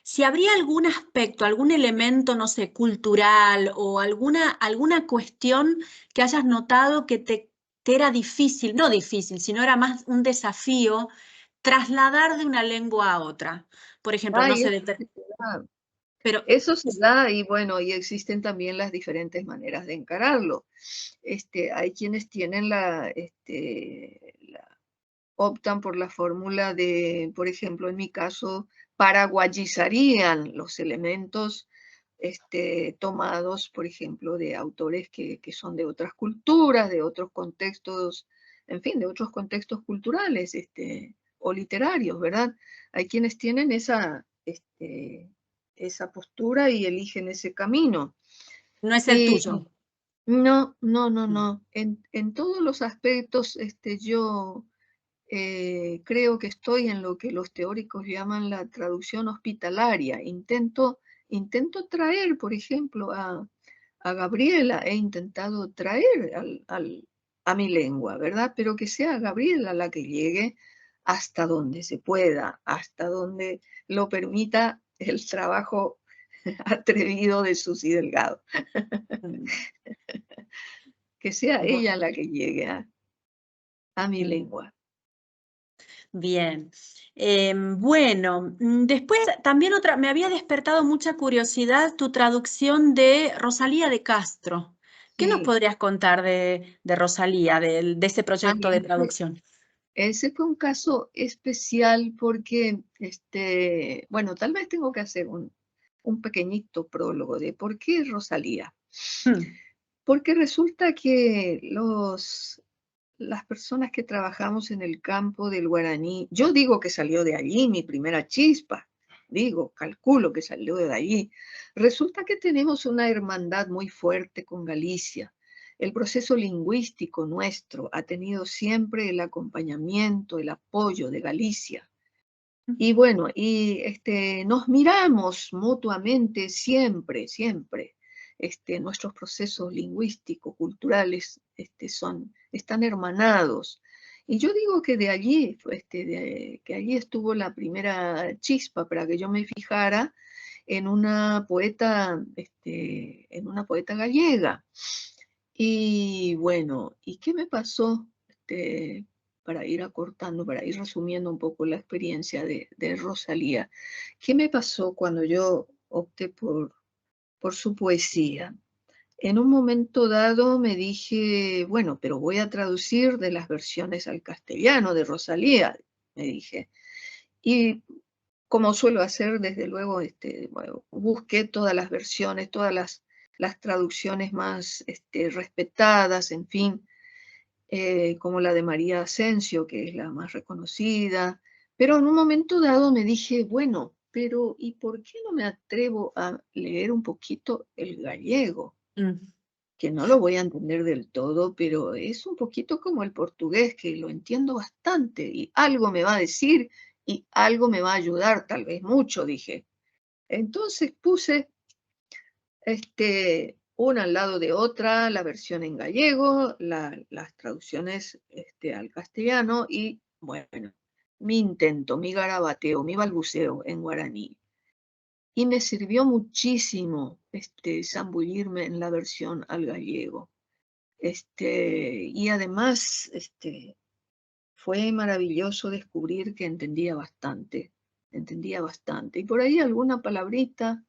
si habría algún aspecto, algún elemento, no sé, cultural o alguna cuestión que hayas notado que te era difícil, no difícil, sino era más un desafío trasladar de una lengua a otra. Por ejemplo, no ay, sé, pero eso se da y bueno, y existen también las diferentes maneras de encararlo. Hay quienes tienen optan por la fórmula de, por ejemplo, en mi caso, paraguayizarían los elementos tomados, por ejemplo, de autores que son de otras culturas, de otros contextos, en fin, de otros contextos culturales o literarios, ¿verdad? Hay quienes tienen esa postura y eligen ese camino. no es el Y tuyo. no, no, no, no. En todos los aspectos, yo creo que estoy en lo que los teóricos llaman la traducción hospitalaria. Intento traer, por ejemplo, a Gabriela, he intentado traer a mi lengua, ¿verdad? Pero que sea Gabriela la que llegue hasta donde se pueda, hasta donde lo permita el trabajo atrevido de Susy Delgado. Mm, Que sea bu- ella la que llegue a mi mm. lengua. Bien. Bueno, después también otra, me había despertado mucha curiosidad tu traducción de Rosalía de Castro. ¿Qué nos Sí. podrías contar de Rosalía, de ese proyecto Ay, de traducción? ese fue un caso especial porque, bueno, tal vez tengo que hacer un pequeñito prólogo de por qué Rosalía. Mm, Porque resulta que las personas que trabajamos en el campo del guaraní, yo digo que salió de allí mi primera chispa, digo, calculo que salió de allí. Resulta que tenemos una hermandad muy fuerte con Galicia. El proceso lingüístico nuestro ha tenido siempre el acompañamiento, el apoyo de Galicia. Y bueno, nos miramos mutuamente siempre, siempre. Nuestros procesos lingüísticos, culturales, están hermanados. Y yo digo que de allí, que allí estuvo la primera chispa para que yo me fijara en una poeta gallega. Y bueno, ¿y qué me pasó? para ir acortando, para ir resumiendo un poco la experiencia de Rosalía. ¿Qué me pasó cuando yo opté por su poesía? En un momento dado me dije, bueno, pero voy a traducir de las versiones al castellano de Rosalía, me dije. Y como suelo hacer, desde luego, bueno, busqué todas las versiones, todas las traducciones más respetadas, en fin, como la de María Asensio, que es la más reconocida. Pero en un momento dado me dije, bueno, pero ¿y por qué no me atrevo a leer un poquito el gallego? Mm. Que no lo voy a entender del todo, pero es un poquito como el portugués, que lo entiendo bastante y algo me va a decir y algo me va a ayudar, tal vez mucho, dije. Entonces puse una al lado de otra, la versión en gallego, las traducciones al castellano y, bueno, mi intento, mi garabateo, mi balbuceo en guaraní. Y me sirvió muchísimo zambullirme en la versión al gallego. Y además, fue maravilloso descubrir que entendía bastante. Y por ahí alguna palabrita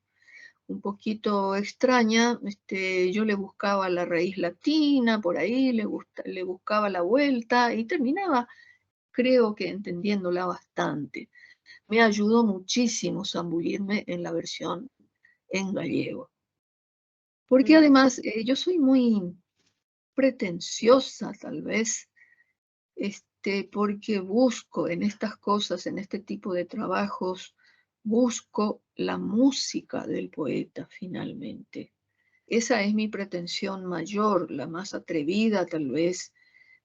un poquito extraña, yo le buscaba la raíz latina, por ahí le buscaba la vuelta y terminaba, creo que entendiéndola bastante. Me ayudó muchísimo zambullirme en la versión en gallego. Porque Mm. además yo soy muy pretenciosa, tal vez, porque busco en estas cosas, en este tipo de trabajos, busco la música del poeta finalmente. Esa es mi pretensión mayor, la más atrevida tal vez,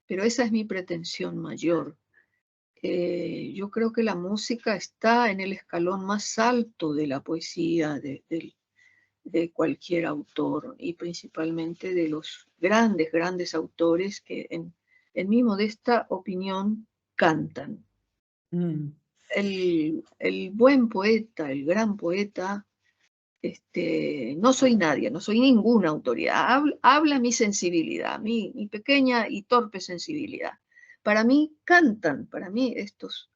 pero esa es mi pretensión mayor. Yo creo que la música está en el escalón más alto de la poesía de cualquier autor y principalmente de los grandes, grandes autores que en mi modesta opinión cantan. Mm. El buen poeta, el gran poeta, no soy nadie, no soy ninguna autoridad. Habla mi sensibilidad, mi pequeña y torpe sensibilidad. Para mí cantan, para mí estos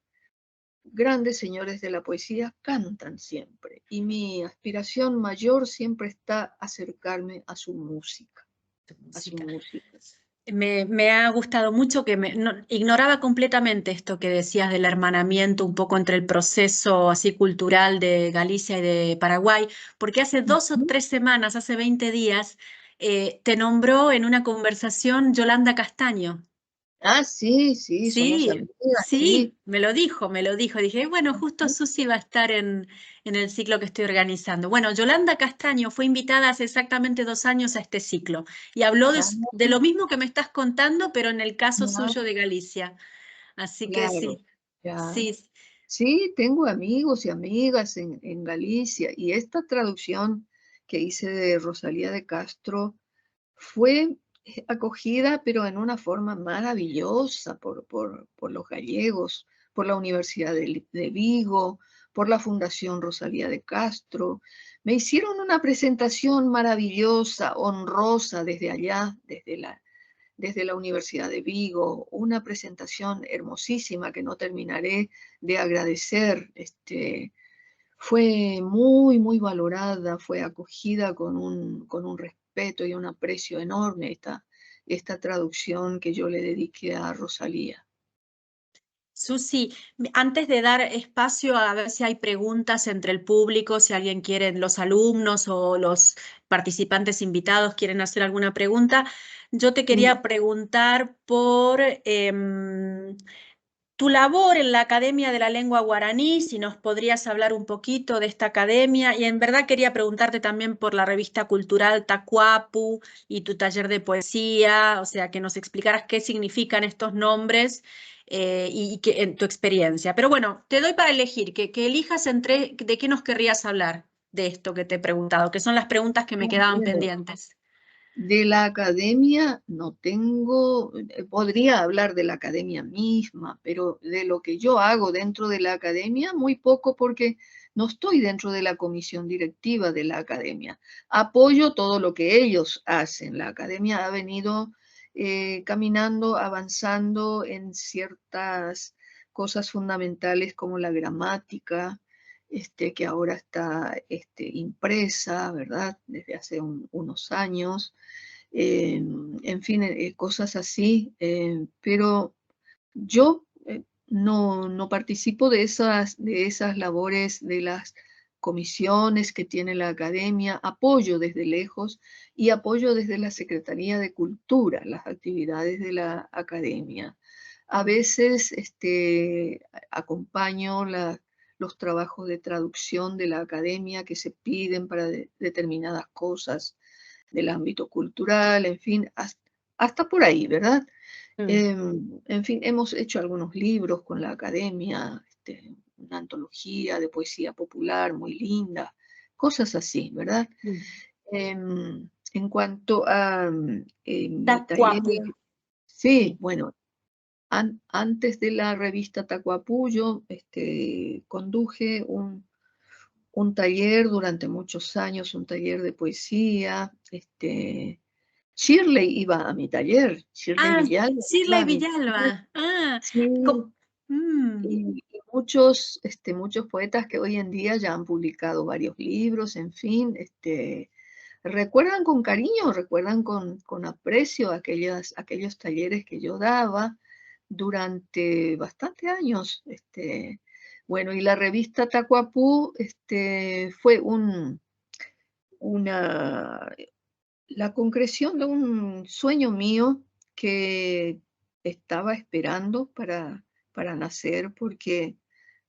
grandes señores de la poesía cantan siempre. Y mi aspiración mayor siempre está acercarme a su música, Tu a su música. música. Me ha gustado mucho que ignoraba completamente esto que decías del hermanamiento un poco entre el proceso así cultural de Galicia y de Paraguay, porque hace 2 o 3 semanas, hace 20 días, te nombró en una conversación Yolanda Castaño. Ah, sí, sí, somos Sí, amigas, sí. sí, me lo dijo, me lo dijo. Dije, bueno, justo Susi va a estar en el ciclo que estoy organizando. Bueno, Yolanda Castaño fue invitada hace exactamente 2 años a este ciclo y habló Ah, de lo mismo que me estás contando, pero en el caso ah, suyo de Galicia. Así que claro, sí, ya. sí. Sí, tengo amigos y amigas en Galicia y esta traducción que hice de Rosalía de Castro fue acogida, pero en una forma maravillosa por los gallegos, por la Universidad de Vigo, por la Fundación Rosalía de Castro. Me hicieron una presentación maravillosa, honrosa desde allá, desde la Universidad de Vigo, una presentación hermosísima que no terminaré de agradecer. Fue muy, muy valorada, fue acogida con un respeto y un aprecio enorme esta traducción que yo le dediqué a Rosalía. Susi, antes de dar espacio a ver si hay preguntas entre el público, si alguien quiere, los alumnos o los participantes invitados quieren hacer alguna pregunta, yo te Mm. quería preguntar por tu labor en la Academia de la Lengua Guaraní, si nos podrías hablar un poquito de esta academia. Y en verdad quería preguntarte también por la revista cultural Tacuapu y tu taller de poesía, o sea, que nos explicaras qué significan estos nombres y en tu experiencia. Pero bueno, te doy para elegir, que elijas entre de qué nos querrías hablar de esto que te he preguntado, que son las preguntas que me quedaban Bueno, pendientes. de la academia no tengo, podría hablar de la academia misma, pero de lo que yo hago dentro de la academia, muy poco porque no estoy dentro de la comisión directiva de la academia. Apoyo todo lo que ellos hacen. La academia ha venido caminando, avanzando en ciertas cosas fundamentales como la gramática, que ahora está impresa, ¿verdad? Desde hace unos años. En fin, cosas así. Pero yo no participo de esas labores, de las comisiones que tiene la academia, apoyo desde lejos y apoyo desde la Secretaría de Cultura, las actividades de la academia. A veces acompaño los trabajos de traducción de la academia que se piden para determinadas cosas del ámbito cultural, en fin, hasta por ahí, ¿verdad? Mm. En fin, hemos hecho algunos libros con la academia, una antología de poesía popular muy linda, cosas así, ¿verdad? Mm. En cuanto a mi taller, Tacuapu. sí, Sí. bueno, antes de la revista Tacuapullo, conduje un taller durante muchos años, un taller de poesía. Shirley iba a mi taller, Shirley Ah, Villalba iba Shirley a mi taller. Villalba. Ah, Sí, mm. y muchos poetas que hoy en día ya han publicado varios libros, en fin, recuerdan con cariño, recuerdan con aprecio aquellos talleres que yo daba durante bastantes años. Bueno, y la revista Tacuapú fue una, la concreción de un sueño mío que estaba esperando para nacer, porque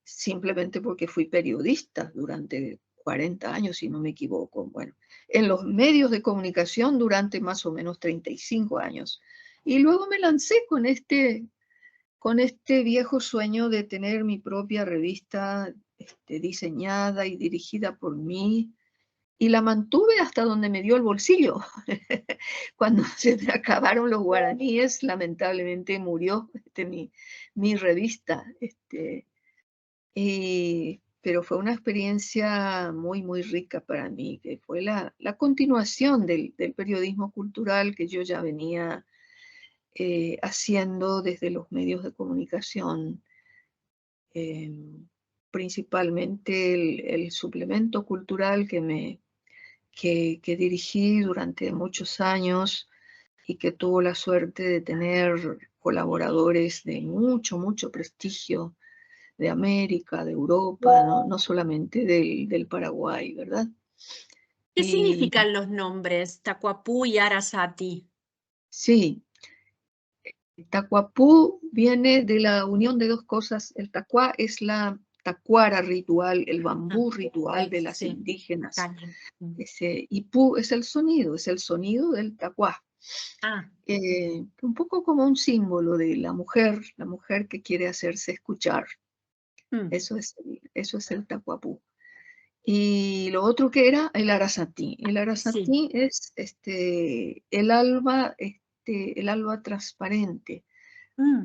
simplemente porque fui periodista durante 40 años, si no me equivoco. Bueno, en los medios de comunicación durante más o menos 35 años. Y luego me lancé con este viejo sueño de tener mi propia revista diseñada y dirigida por mí, y la mantuve hasta donde me dio el bolsillo. Cuando se me acabaron los guaraníes, lamentablemente murió mi revista. Pero fue una experiencia muy, muy rica para mí, que fue la continuación del periodismo cultural que yo ya venía haciendo desde los medios de comunicación, eh, principalmente el suplemento cultural que dirigí durante muchos años y que tuvo la suerte de tener colaboradores de mucho, mucho prestigio de América, de Europa, no solamente del Paraguay, ¿verdad? ¿Qué Y significan los nombres Tacuapú y Arasati? sí, Tacuapú viene de la unión de dos cosas. El tacuá es la tacuara ritual, el Ah, bambú ritual de las sí, indígenas. caña. Mm. Y pu es el sonido del tacuá. Ah, Un poco como un símbolo de la mujer que quiere hacerse escuchar. mm, Eso es el tacuapú. Y lo otro que era el arasatí. El sí. arasatí es el alba transparente, Mm,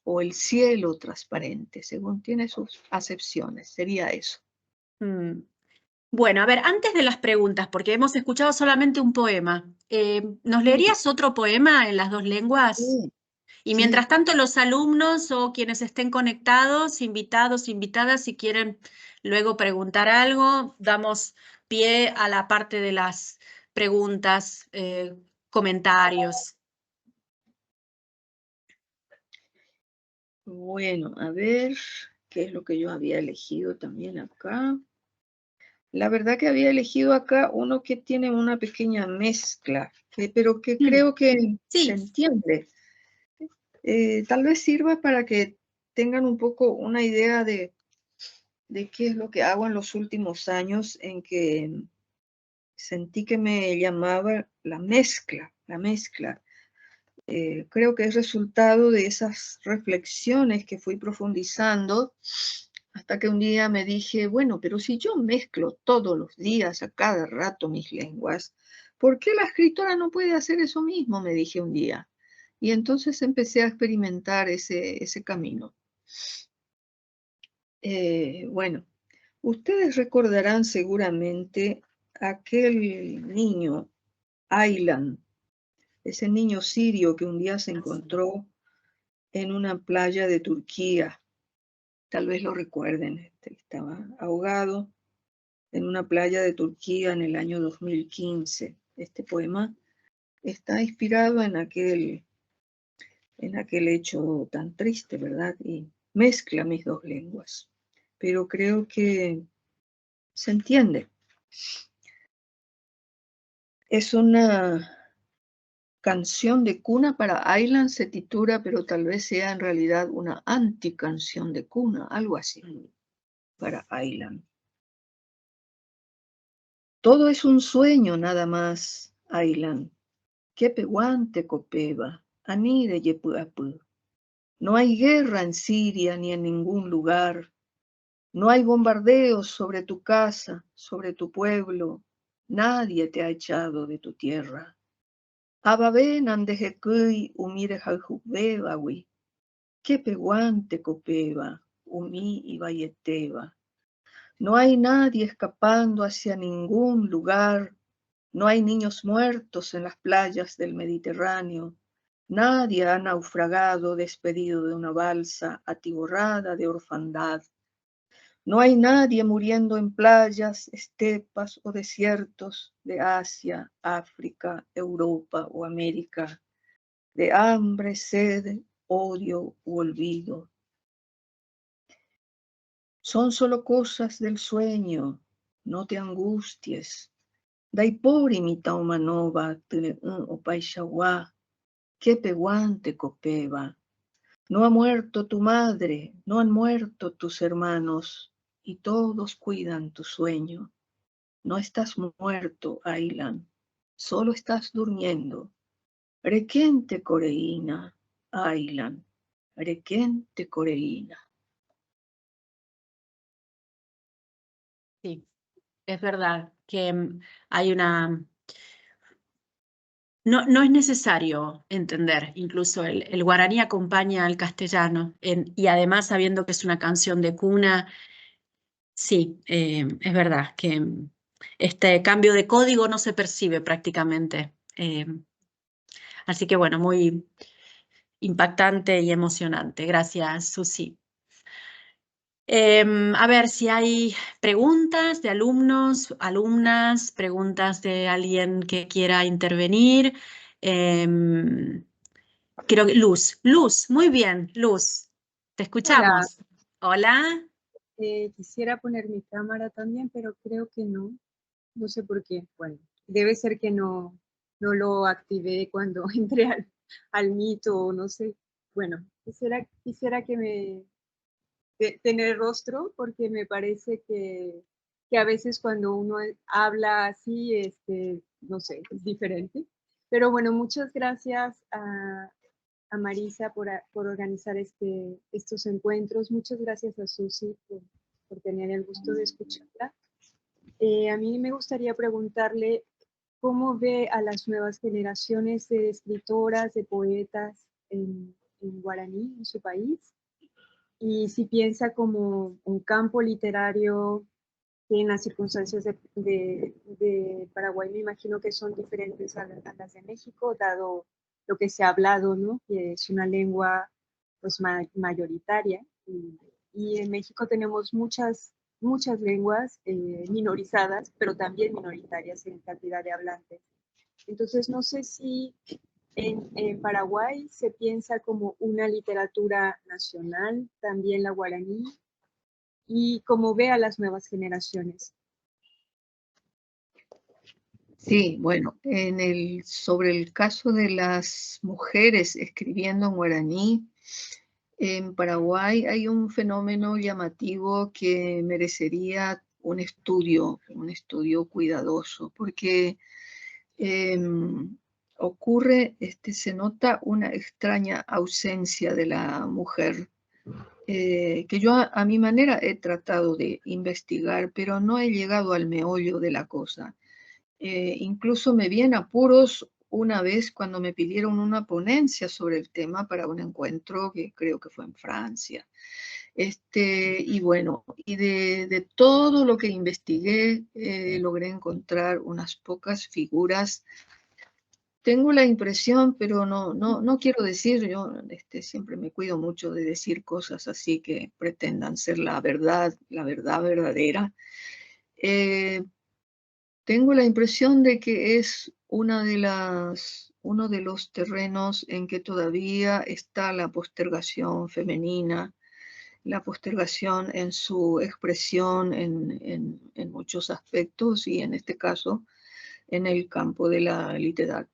o el cielo transparente, según tiene sus acepciones. Sería eso. mm. Bueno, a ver, antes de las preguntas, porque hemos escuchado solamente un poema, ¿nos Sí, leerías otro poema en las dos lenguas? sí, Y sí. mientras tanto, los alumnos o quienes estén conectados, invitados, invitadas, si quieren luego preguntar algo, damos pie a la parte de las preguntas, comentarios. Bueno, a ver, ¿qué es lo que yo había elegido también acá? La verdad que había elegido acá uno que tiene una pequeña mezcla, pero que Mm, creo que se sí, entiende. Tal vez sirva para que tengan un poco una idea de qué es lo que hago en los últimos años, en que sentí que me llamaba la mezcla, la mezcla. Creo que es resultado de esas reflexiones que fui profundizando hasta que un día me dije, bueno, pero si yo mezclo todos los días, a cada rato mis lenguas, ¿por qué la escritora no puede hacer eso mismo? Me dije un día. Y entonces empecé a experimentar ese camino. Bueno, ustedes recordarán seguramente aquel niño, Aylan, ese niño sirio que un día se encontró en una playa de Turquía. Tal vez lo recuerden, estaba ahogado en una playa de Turquía en el año 2015. Este poema está inspirado en aquel hecho tan triste, ¿verdad? Y mezcla mis dos lenguas, pero creo que se entiende. Es una canción de cuna para Aylan, se titula, pero tal vez sea en realidad una anticanción de cuna, algo así, para Aylan. Todo es un sueño nada más, Aylan. Kepehuante copeva, anide yepuapú. No hay guerra en Siria ni en ningún lugar. No hay bombardeos sobre tu casa, sobre tu pueblo. Nadie te ha echado de tu tierra. Ababen andejekui umire jaljubebawi. Kepehuante copeva, umi y bayeteva. No hay nadie escapando hacia ningún lugar. No hay niños muertos en las playas del Mediterráneo. Nadie ha naufragado despedido de una balsa atiborrada de orfandad. No hay nadie muriendo en playas, estepas o desiertos de Asia, África, Europa o América, de hambre, sed, odio u olvido. Son solo cosas del sueño, no te angusties. Daipori mitaumanova tele o paishawa, kepehuante copeva. No ha muerto tu madre, no han muerto tus hermanos, y todos cuidan tu sueño. No estás muerto, Aylan, solo estás durmiendo. Requente coreína, Aylan, requente coreína. Sí, es verdad que hay una... No es necesario entender, incluso el guaraní acompaña al castellano y además sabiendo que es una canción de cuna, sí, es verdad que este cambio de código no se percibe prácticamente. Así que bueno, muy impactante y emocionante. Gracias, Susi. A ver si hay preguntas de alumnos, alumnas, preguntas de alguien que quiera intervenir. Creo que Luz, muy bien, Luz, te Hola, escuchamos. Hola. quisiera poner mi cámara también, pero creo que no. No sé por qué. Bueno, debe ser que no lo activé cuando entré al mito o no sé. Bueno, quisiera que tener rostro porque me parece que a veces cuando uno habla así, no sé, es diferente. Pero bueno, muchas gracias a Marisa por organizar estos encuentros. Muchas gracias a Susi por tener el gusto de escucharla. A mí me gustaría preguntarle cómo ve a las nuevas generaciones de escritoras, de poetas en guaraní, en su país, y si piensa como un campo literario que en las circunstancias de Paraguay me imagino que son diferentes a las de México, dado lo que se ha hablado, ¿no? Que es una lengua pues mayoritaria y en México tenemos muchas lenguas minorizadas, pero también minoritarias en cantidad de hablantes. Entonces no sé si en Paraguay se piensa como una literatura nacional, también la guaraní, y cómo ve a las nuevas generaciones. Sí, bueno, sobre el caso de las mujeres escribiendo en guaraní, en Paraguay hay un fenómeno llamativo que merecería un estudio cuidadoso, porque ocurre, se nota una extraña ausencia de la mujer, que yo a mi manera he tratado de investigar, pero no he llegado al meollo de la cosa. Incluso me vi en apuros una vez cuando me pidieron una ponencia sobre el tema para un encuentro que creo que fue en Francia. Y bueno, y de todo lo que investigué, logré encontrar unas pocas figuras Tengo la impresión, pero no quiero decir, yo siempre me cuido mucho de decir cosas así que pretendan ser la verdad verdadera. Tengo la impresión de que es uno de los terrenos en que todavía está la postergación femenina, la postergación en su expresión en muchos aspectos y en este caso en el campo de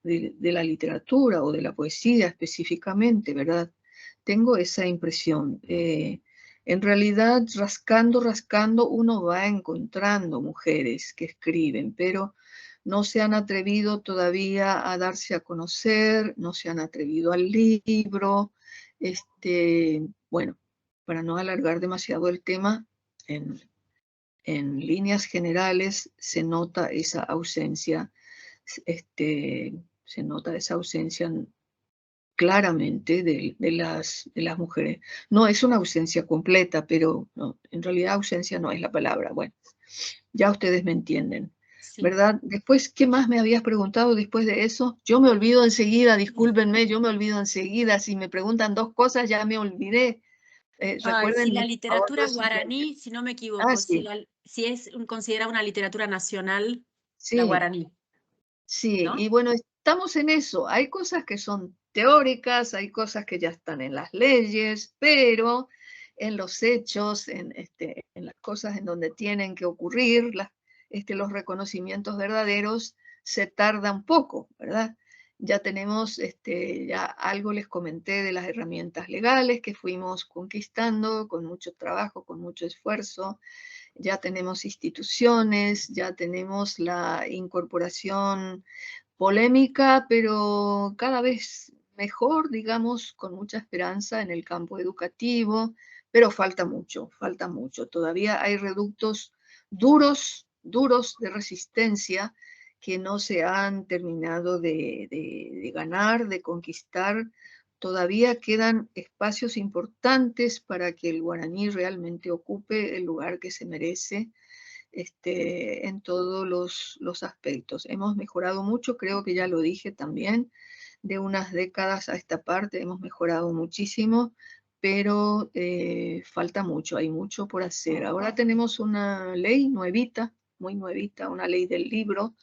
de la literatura o de la poesía específicamente, ¿verdad? Tengo esa impresión. En realidad, rascando, uno va encontrando mujeres que escriben, pero no se han atrevido todavía a darse a conocer, no se han atrevido al libro. Bueno, para no alargar demasiado el tema, en líneas generales se nota esa ausencia, se nota esa ausencia claramente de las mujeres. No es una ausencia completa, pero no, en realidad ausencia no es la palabra. Bueno, ya ustedes me entienden, Sí. ¿verdad? Después, ¿qué más me habías preguntado después de eso? Yo me olvido enseguida, discúlpenme, yo me olvido enseguida. Si me preguntan dos cosas, ya me olvidé. Si Recuerden, la por favor, literatura lo siguiente. guaraní, si no me equivoco, Sí, si es considerada una literatura nacional, la sí. guaraní, Sí, ¿no? y bueno, estamos en eso. Hay cosas que son teóricas, hay cosas que ya están en las leyes, pero en los hechos, en las cosas en donde tienen que ocurrir los reconocimientos verdaderos, se tarda un poco, ¿verdad? Ya tenemos, ya algo les comenté de las herramientas legales que fuimos conquistando con mucho trabajo, con mucho esfuerzo. Ya tenemos instituciones, ya tenemos la incorporación polémica, pero cada vez mejor, digamos, con mucha esperanza en el campo educativo, pero falta mucho, falta mucho. Todavía hay reductos duros de resistencia que no se han terminado de ganar, de conquistar. Todavía quedan espacios importantes para que el guaraní realmente ocupe el lugar que se merece en todos los aspectos. Hemos mejorado mucho, creo que ya lo dije también, de unas décadas a esta parte hemos mejorado muchísimo, pero falta mucho, hay mucho por hacer. Ahora tenemos una ley nuevita, muy nuevita, una ley del libro,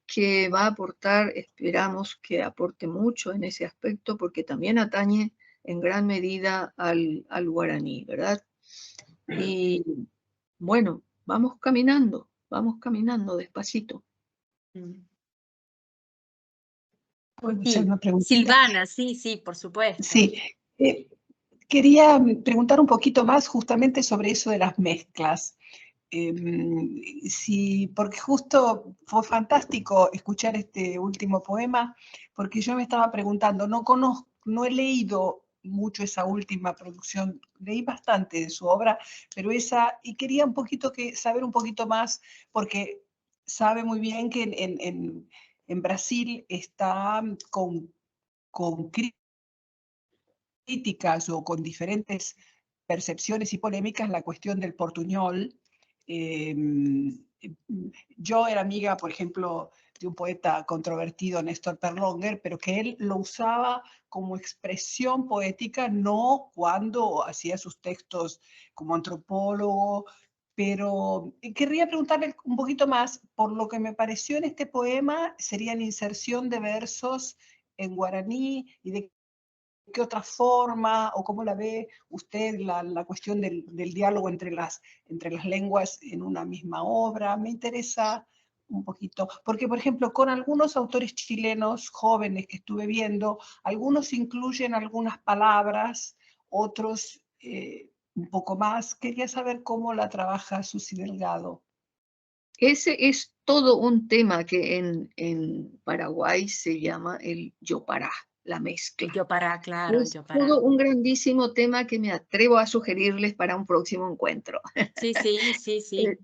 que va a aportar, esperamos que aporte mucho en ese aspecto, porque también atañe en gran medida al guaraní, ¿verdad? Y bueno, vamos caminando despacito. ¿Puedo Sí, hacer una preguntita? Silvana, sí, por supuesto. Sí, quería preguntar un poquito más justamente sobre eso de las mezclas. Sí, porque justo fue fantástico escuchar este último poema, porque yo me estaba preguntando, no he leído mucho esa última producción, leí bastante de su obra, pero y quería saber un poquito más, porque sabe muy bien que en Brasil está con críticas o con diferentes percepciones y polémicas la cuestión del portuñol. Yo era amiga, por ejemplo, de un poeta controvertido, Néstor Perlonger, pero que él lo usaba como expresión poética, no cuando hacía sus textos como antropólogo, pero querría preguntarle un poquito más, por lo que me pareció en este poema, serían inserción de versos en guaraní y de qué otra forma o cómo la ve usted la cuestión del diálogo entre las lenguas en una misma obra. Me interesa un poquito, porque por ejemplo con algunos autores chilenos jóvenes que estuve viendo, algunos incluyen algunas palabras, otros un poco más. Quería saber cómo la trabaja Susi Delgado. Ese es todo un tema que en Paraguay se llama el yopará, la mezcla. El yopará, claro, el Es yopará. todo un grandísimo tema que me atrevo a sugerirles para un próximo encuentro. Sí.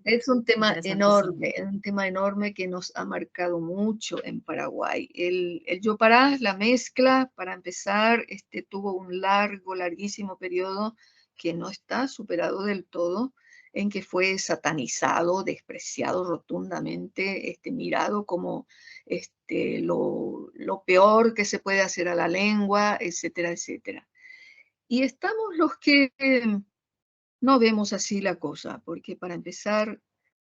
Es un Interesantísimo. tema enorme que nos ha marcado mucho en Paraguay. El yopará, la mezcla, para empezar, tuvo un larguísimo periodo que no está superado del todo, en que fue satanizado, despreciado rotundamente, mirado como lo peor que se puede hacer a la lengua, etcétera, etcétera. Y estamos los que no vemos así la cosa, porque para empezar,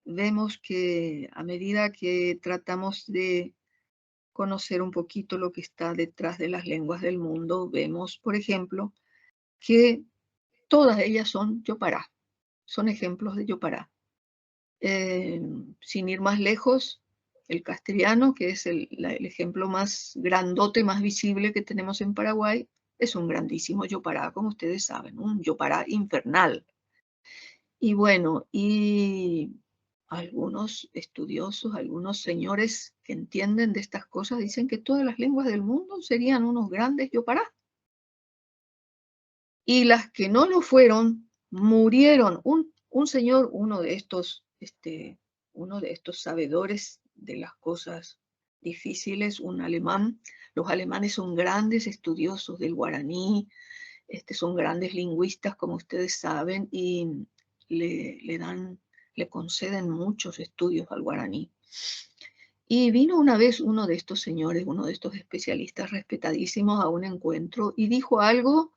vemos que a medida que tratamos de conocer un poquito lo que está detrás de las lenguas del mundo, vemos, por ejemplo, que todas ellas son yopará, son ejemplos de yopará. Sin ir más lejos, el castellano, que es el ejemplo más grandote, más visible que tenemos en Paraguay, es un grandísimo yopará, como ustedes saben, un yopará infernal. Y bueno, y algunos estudiosos, algunos señores que entienden de estas cosas, dicen que todas las lenguas del mundo serían unos grandes yopará. Y las que no lo fueron, murieron. Un señor, uno de estos sabedores de las cosas difíciles, un alemán. Los alemanes son grandes estudiosos del guaraní, son grandes lingüistas, como ustedes saben, y le conceden muchos estudios al guaraní. Y vino una vez uno de estos señores, uno de estos especialistas respetadísimos a un encuentro y dijo algo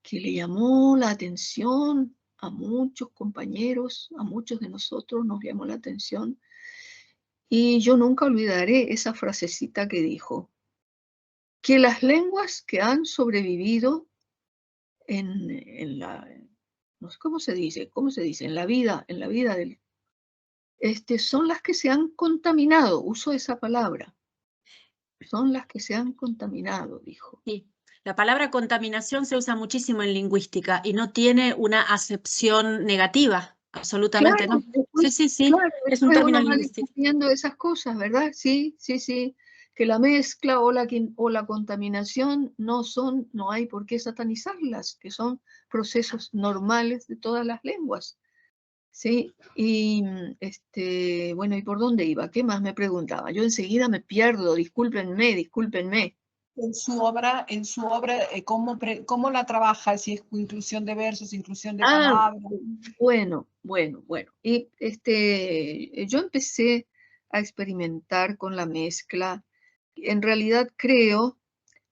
que le llamó la atención a muchos compañeros, a muchos de nosotros nos llamó la atención. Y yo nunca olvidaré esa frasecita que dijo, que las lenguas que han sobrevivido en la, no sé cómo se dice, en la vida del, son las que se han contaminado, uso esa palabra, son las que se han contaminado, dijo. Sí. La palabra contaminación se usa muchísimo en lingüística y no tiene una acepción negativa, absolutamente Claro, no. después, Sí, claro, es un después término uno va lingüístico. descubriendo esas cosas, ¿verdad? Sí, que la mezcla o la contaminación no hay por qué satanizarlas, que son procesos normales de todas las lenguas. Sí, y bueno, ¿y por dónde iba? ¿Qué más me preguntaba? Yo enseguida me pierdo, discúlpenme. En su obra, ¿cómo la trabaja? Si es inclusión de versos, inclusión de palabras. Bueno. Y yo empecé a experimentar con la mezcla. En realidad creo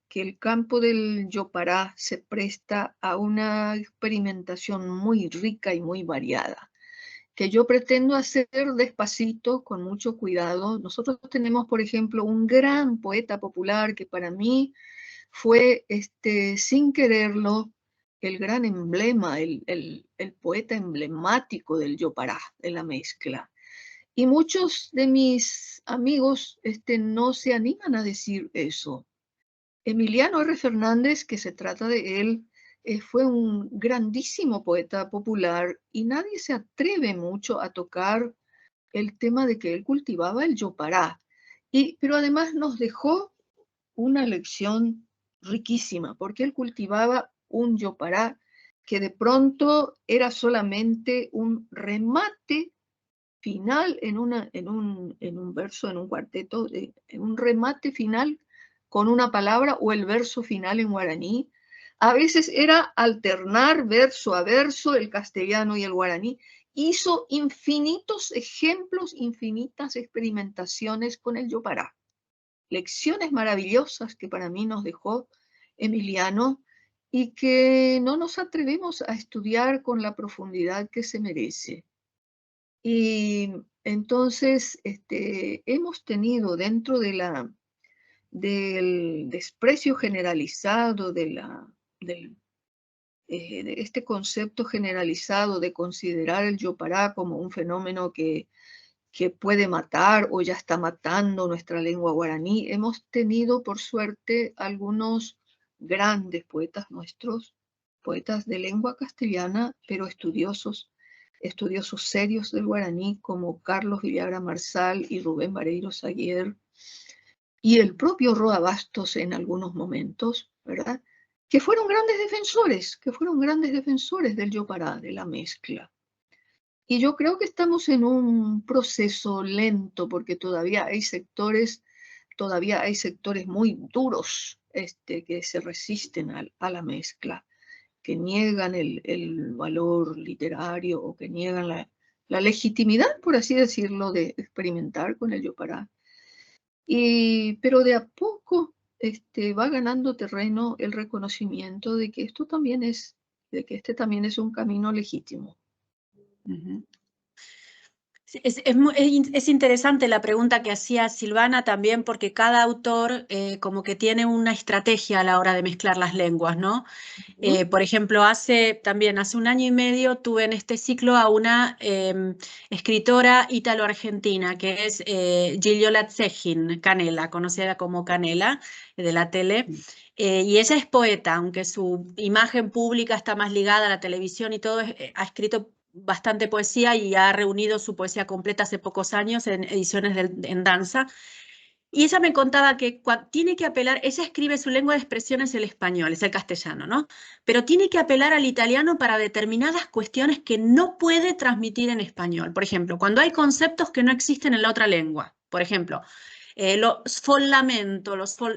que el campo del yopará se presta a una experimentación muy rica y muy variada, que yo pretendo hacer despacito, con mucho cuidado. Nosotros tenemos, por ejemplo, un gran poeta popular que para mí fue, sin quererlo, el gran emblema, el poeta emblemático del yopará, de la mezcla. Y muchos de mis amigos no se animan a decir eso. Emiliano R. Fernández, que se trata de él, fue un grandísimo poeta popular y nadie se atreve mucho a tocar el tema de que él cultivaba el yopará. Pero además nos dejó una lección riquísima, porque él cultivaba un yopará que de pronto era solamente un remate final en un verso, en un cuarteto, en un remate final con una palabra o el verso final en guaraní. A veces era alternar verso a verso el castellano y el guaraní. Hizo infinitos ejemplos, infinitas experimentaciones con el yopará. Lecciones maravillosas que para mí nos dejó Emiliano y que no nos atrevemos a estudiar con la profundidad que se merece. Y entonces hemos tenido dentro del desprecio generalizado, de este concepto generalizado de considerar el yopará como un fenómeno que puede matar o ya está matando nuestra lengua guaraní, hemos tenido por suerte algunos grandes poetas nuestros, poetas de lengua castellana, pero estudiosos serios del guaraní, como Carlos Villagra Marsal y Rubén Vareiro Saguier, y el propio Roa Bastos en algunos momentos, ¿verdad? Que fueron grandes defensores del yopará, de la mezcla. Y yo creo que estamos en un proceso lento porque todavía hay sectores muy duros que se resisten a la mezcla. que niegan el valor literario o que niegan la legitimidad, por así decirlo, de experimentar con el Yopará. Pero de a poco va ganando terreno el reconocimiento de que esto también de que este también es un camino legítimo. Ujú. Sí, es interesante la pregunta que hacía Silvana también, porque cada autor como que tiene una estrategia a la hora de mezclar las lenguas, ¿no? Por ejemplo, hace 1 año y medio tuve en este ciclo a una escritora ítalo-argentina, que es Gigliola Zechin, Canela, conocida como Canela, de la tele. Y ella es poeta, aunque su imagen pública está más ligada a la televisión y todo, ha escrito bastante poesía y ha reunido su poesía completa hace pocos años en ediciones en danza. Y ella me contaba que tiene que apelar, ella escribe su lengua de expresión es el español, es el castellano, ¿no? Pero tiene que apelar al italiano para determinadas cuestiones que no puede transmitir en español. Por ejemplo, cuando hay conceptos que no existen en la otra lengua. Por ejemplo, lo sfollamento,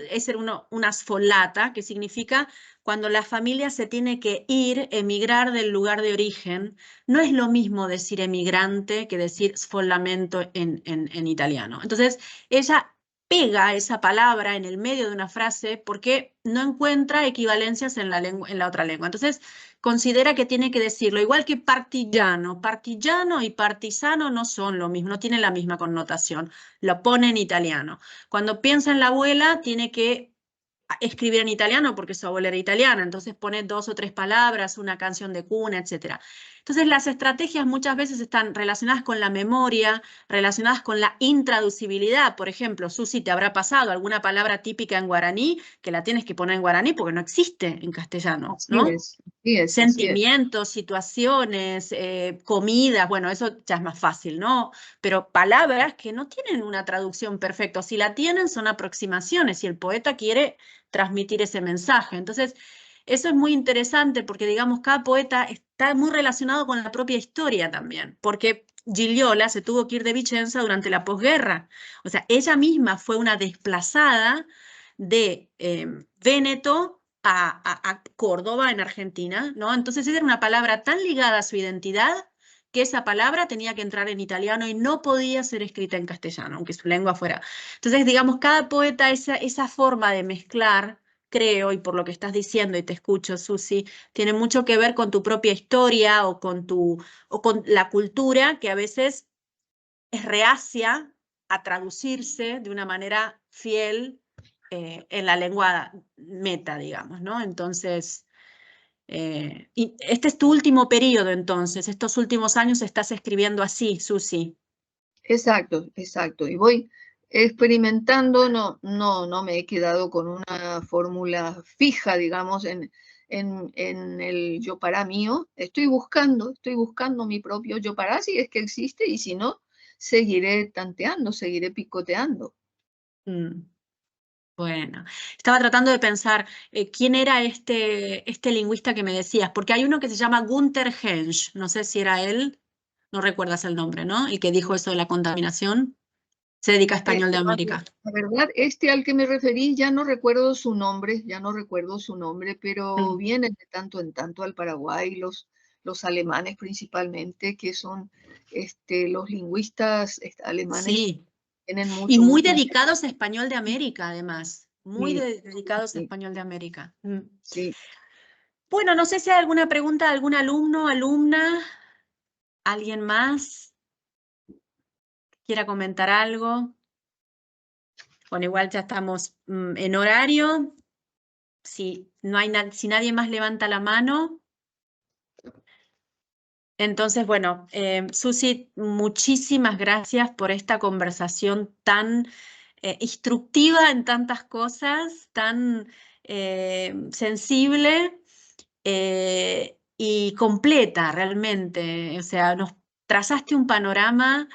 es una sfollata, que significa cuando la familia se tiene que ir, emigrar del lugar de origen. No es lo mismo decir emigrante que decir sfollamento en italiano. Entonces, ella pega esa palabra en el medio de una frase porque no encuentra equivalencias en la otra lengua. Entonces, considera que tiene que decirlo, igual que partigiano. Partigiano y partisano no son lo mismo, no tienen la misma connotación. Lo pone en italiano. Cuando piensa en la abuela, tiene que escribir en italiano porque su abuela era italiana, entonces pone 2 o 3 palabras, una canción de cuna, etc. Entonces las estrategias muchas veces están relacionadas con la memoria, relacionadas con la intraducibilidad. Por ejemplo, Susi, te habrá pasado alguna palabra típica en guaraní que la tienes que poner en guaraní porque no existe en castellano, ¿no? Así es. Sentimientos, situaciones, comidas, bueno, eso ya es más fácil, ¿no? Pero palabras que no tienen una traducción perfecta, si la tienen son aproximaciones y el poeta quiere transmitir ese mensaje. Entonces, eso es muy interesante porque, digamos, cada poeta está muy relacionado con la propia historia también, porque Gigliola se tuvo que ir de Vicenza durante la posguerra. O sea, ella misma fue una desplazada de Véneto a Córdoba, en Argentina, ¿no? Entonces, esa era una palabra tan ligada a su identidad que esa palabra tenía que entrar en italiano y no podía ser escrita en castellano, aunque su lengua fuera. Entonces, digamos, cada poeta, esa forma de mezclar, creo, y por lo que estás diciendo y te escucho, Susi, tiene mucho que ver con tu propia historia o con la cultura que a veces es reacia a traducirse de una manera fiel en la lengua meta, digamos, ¿no? Entonces, y este es tu último periodo, entonces, estos últimos años estás escribiendo así, Susi. Exacto. Y voy experimentando, no me he quedado con una fórmula fija, digamos, en el Yopará mío. Estoy buscando mi propio Yopará, si es que existe, y si no, seguiré tanteando, seguiré picoteando. Bueno, estaba tratando de pensar quién era este lingüista que me decías, porque hay uno que se llama Gunther Hensch, no sé si era él, no recuerdas el nombre, ¿no? El que dijo eso de la contaminación, se dedica a español de América. La verdad, al que me referí, ya no recuerdo su nombre, pero vienen de tanto en tanto al Paraguay, los alemanes principalmente, que son los lingüistas alemanes, Sí, tienen y mucho, muy mucho. dedicados a español de América, además, muy Sí, dedicados a sí, español de América. sí. Bueno, no sé si hay alguna pregunta de algún alumno, alumna, alguien más quiera comentar algo. Bueno, igual ya estamos en horario. Si nadie más levanta la mano, entonces, bueno, Susi, muchísimas gracias por esta conversación tan instructiva en tantas cosas, tan sensible y completa realmente. O sea, nos trazaste un panorama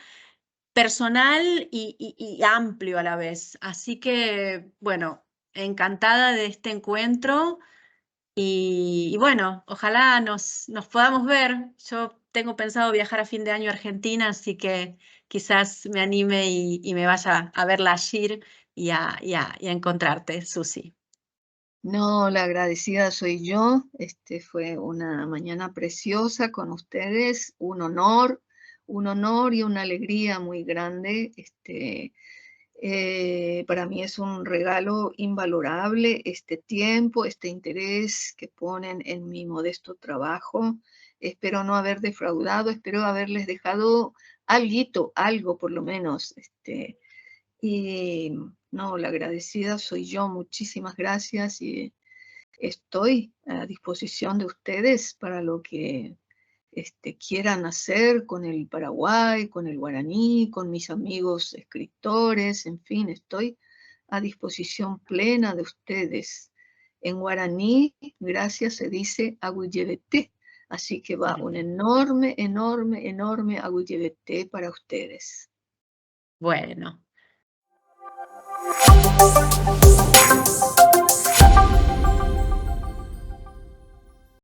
personal y amplio a la vez. Así que, bueno, encantada de este encuentro y bueno, ojalá nos podamos ver. Yo tengo pensado viajar a fin de año a Argentina, así que quizás me anime y me vaya a verla allí y a encontrarte, Susi. No, la agradecida soy yo. Fue una mañana preciosa con ustedes, un honor y una alegría muy grande. Para mí es un regalo invalorable este tiempo, este interés que ponen en mi modesto trabajo. Espero no haber defraudado, espero haberles dejado algo por lo menos. Y no, la agradecida soy yo. Muchísimas gracias y estoy a disposición de ustedes para lo que quieran hacer con el Paraguay, con el guaraní, con mis amigos escritores, en fin, estoy a disposición plena de ustedes. En guaraní, gracias, se dice agüillevete, así que va un enorme, enorme, enorme agüillevete para ustedes. Bueno.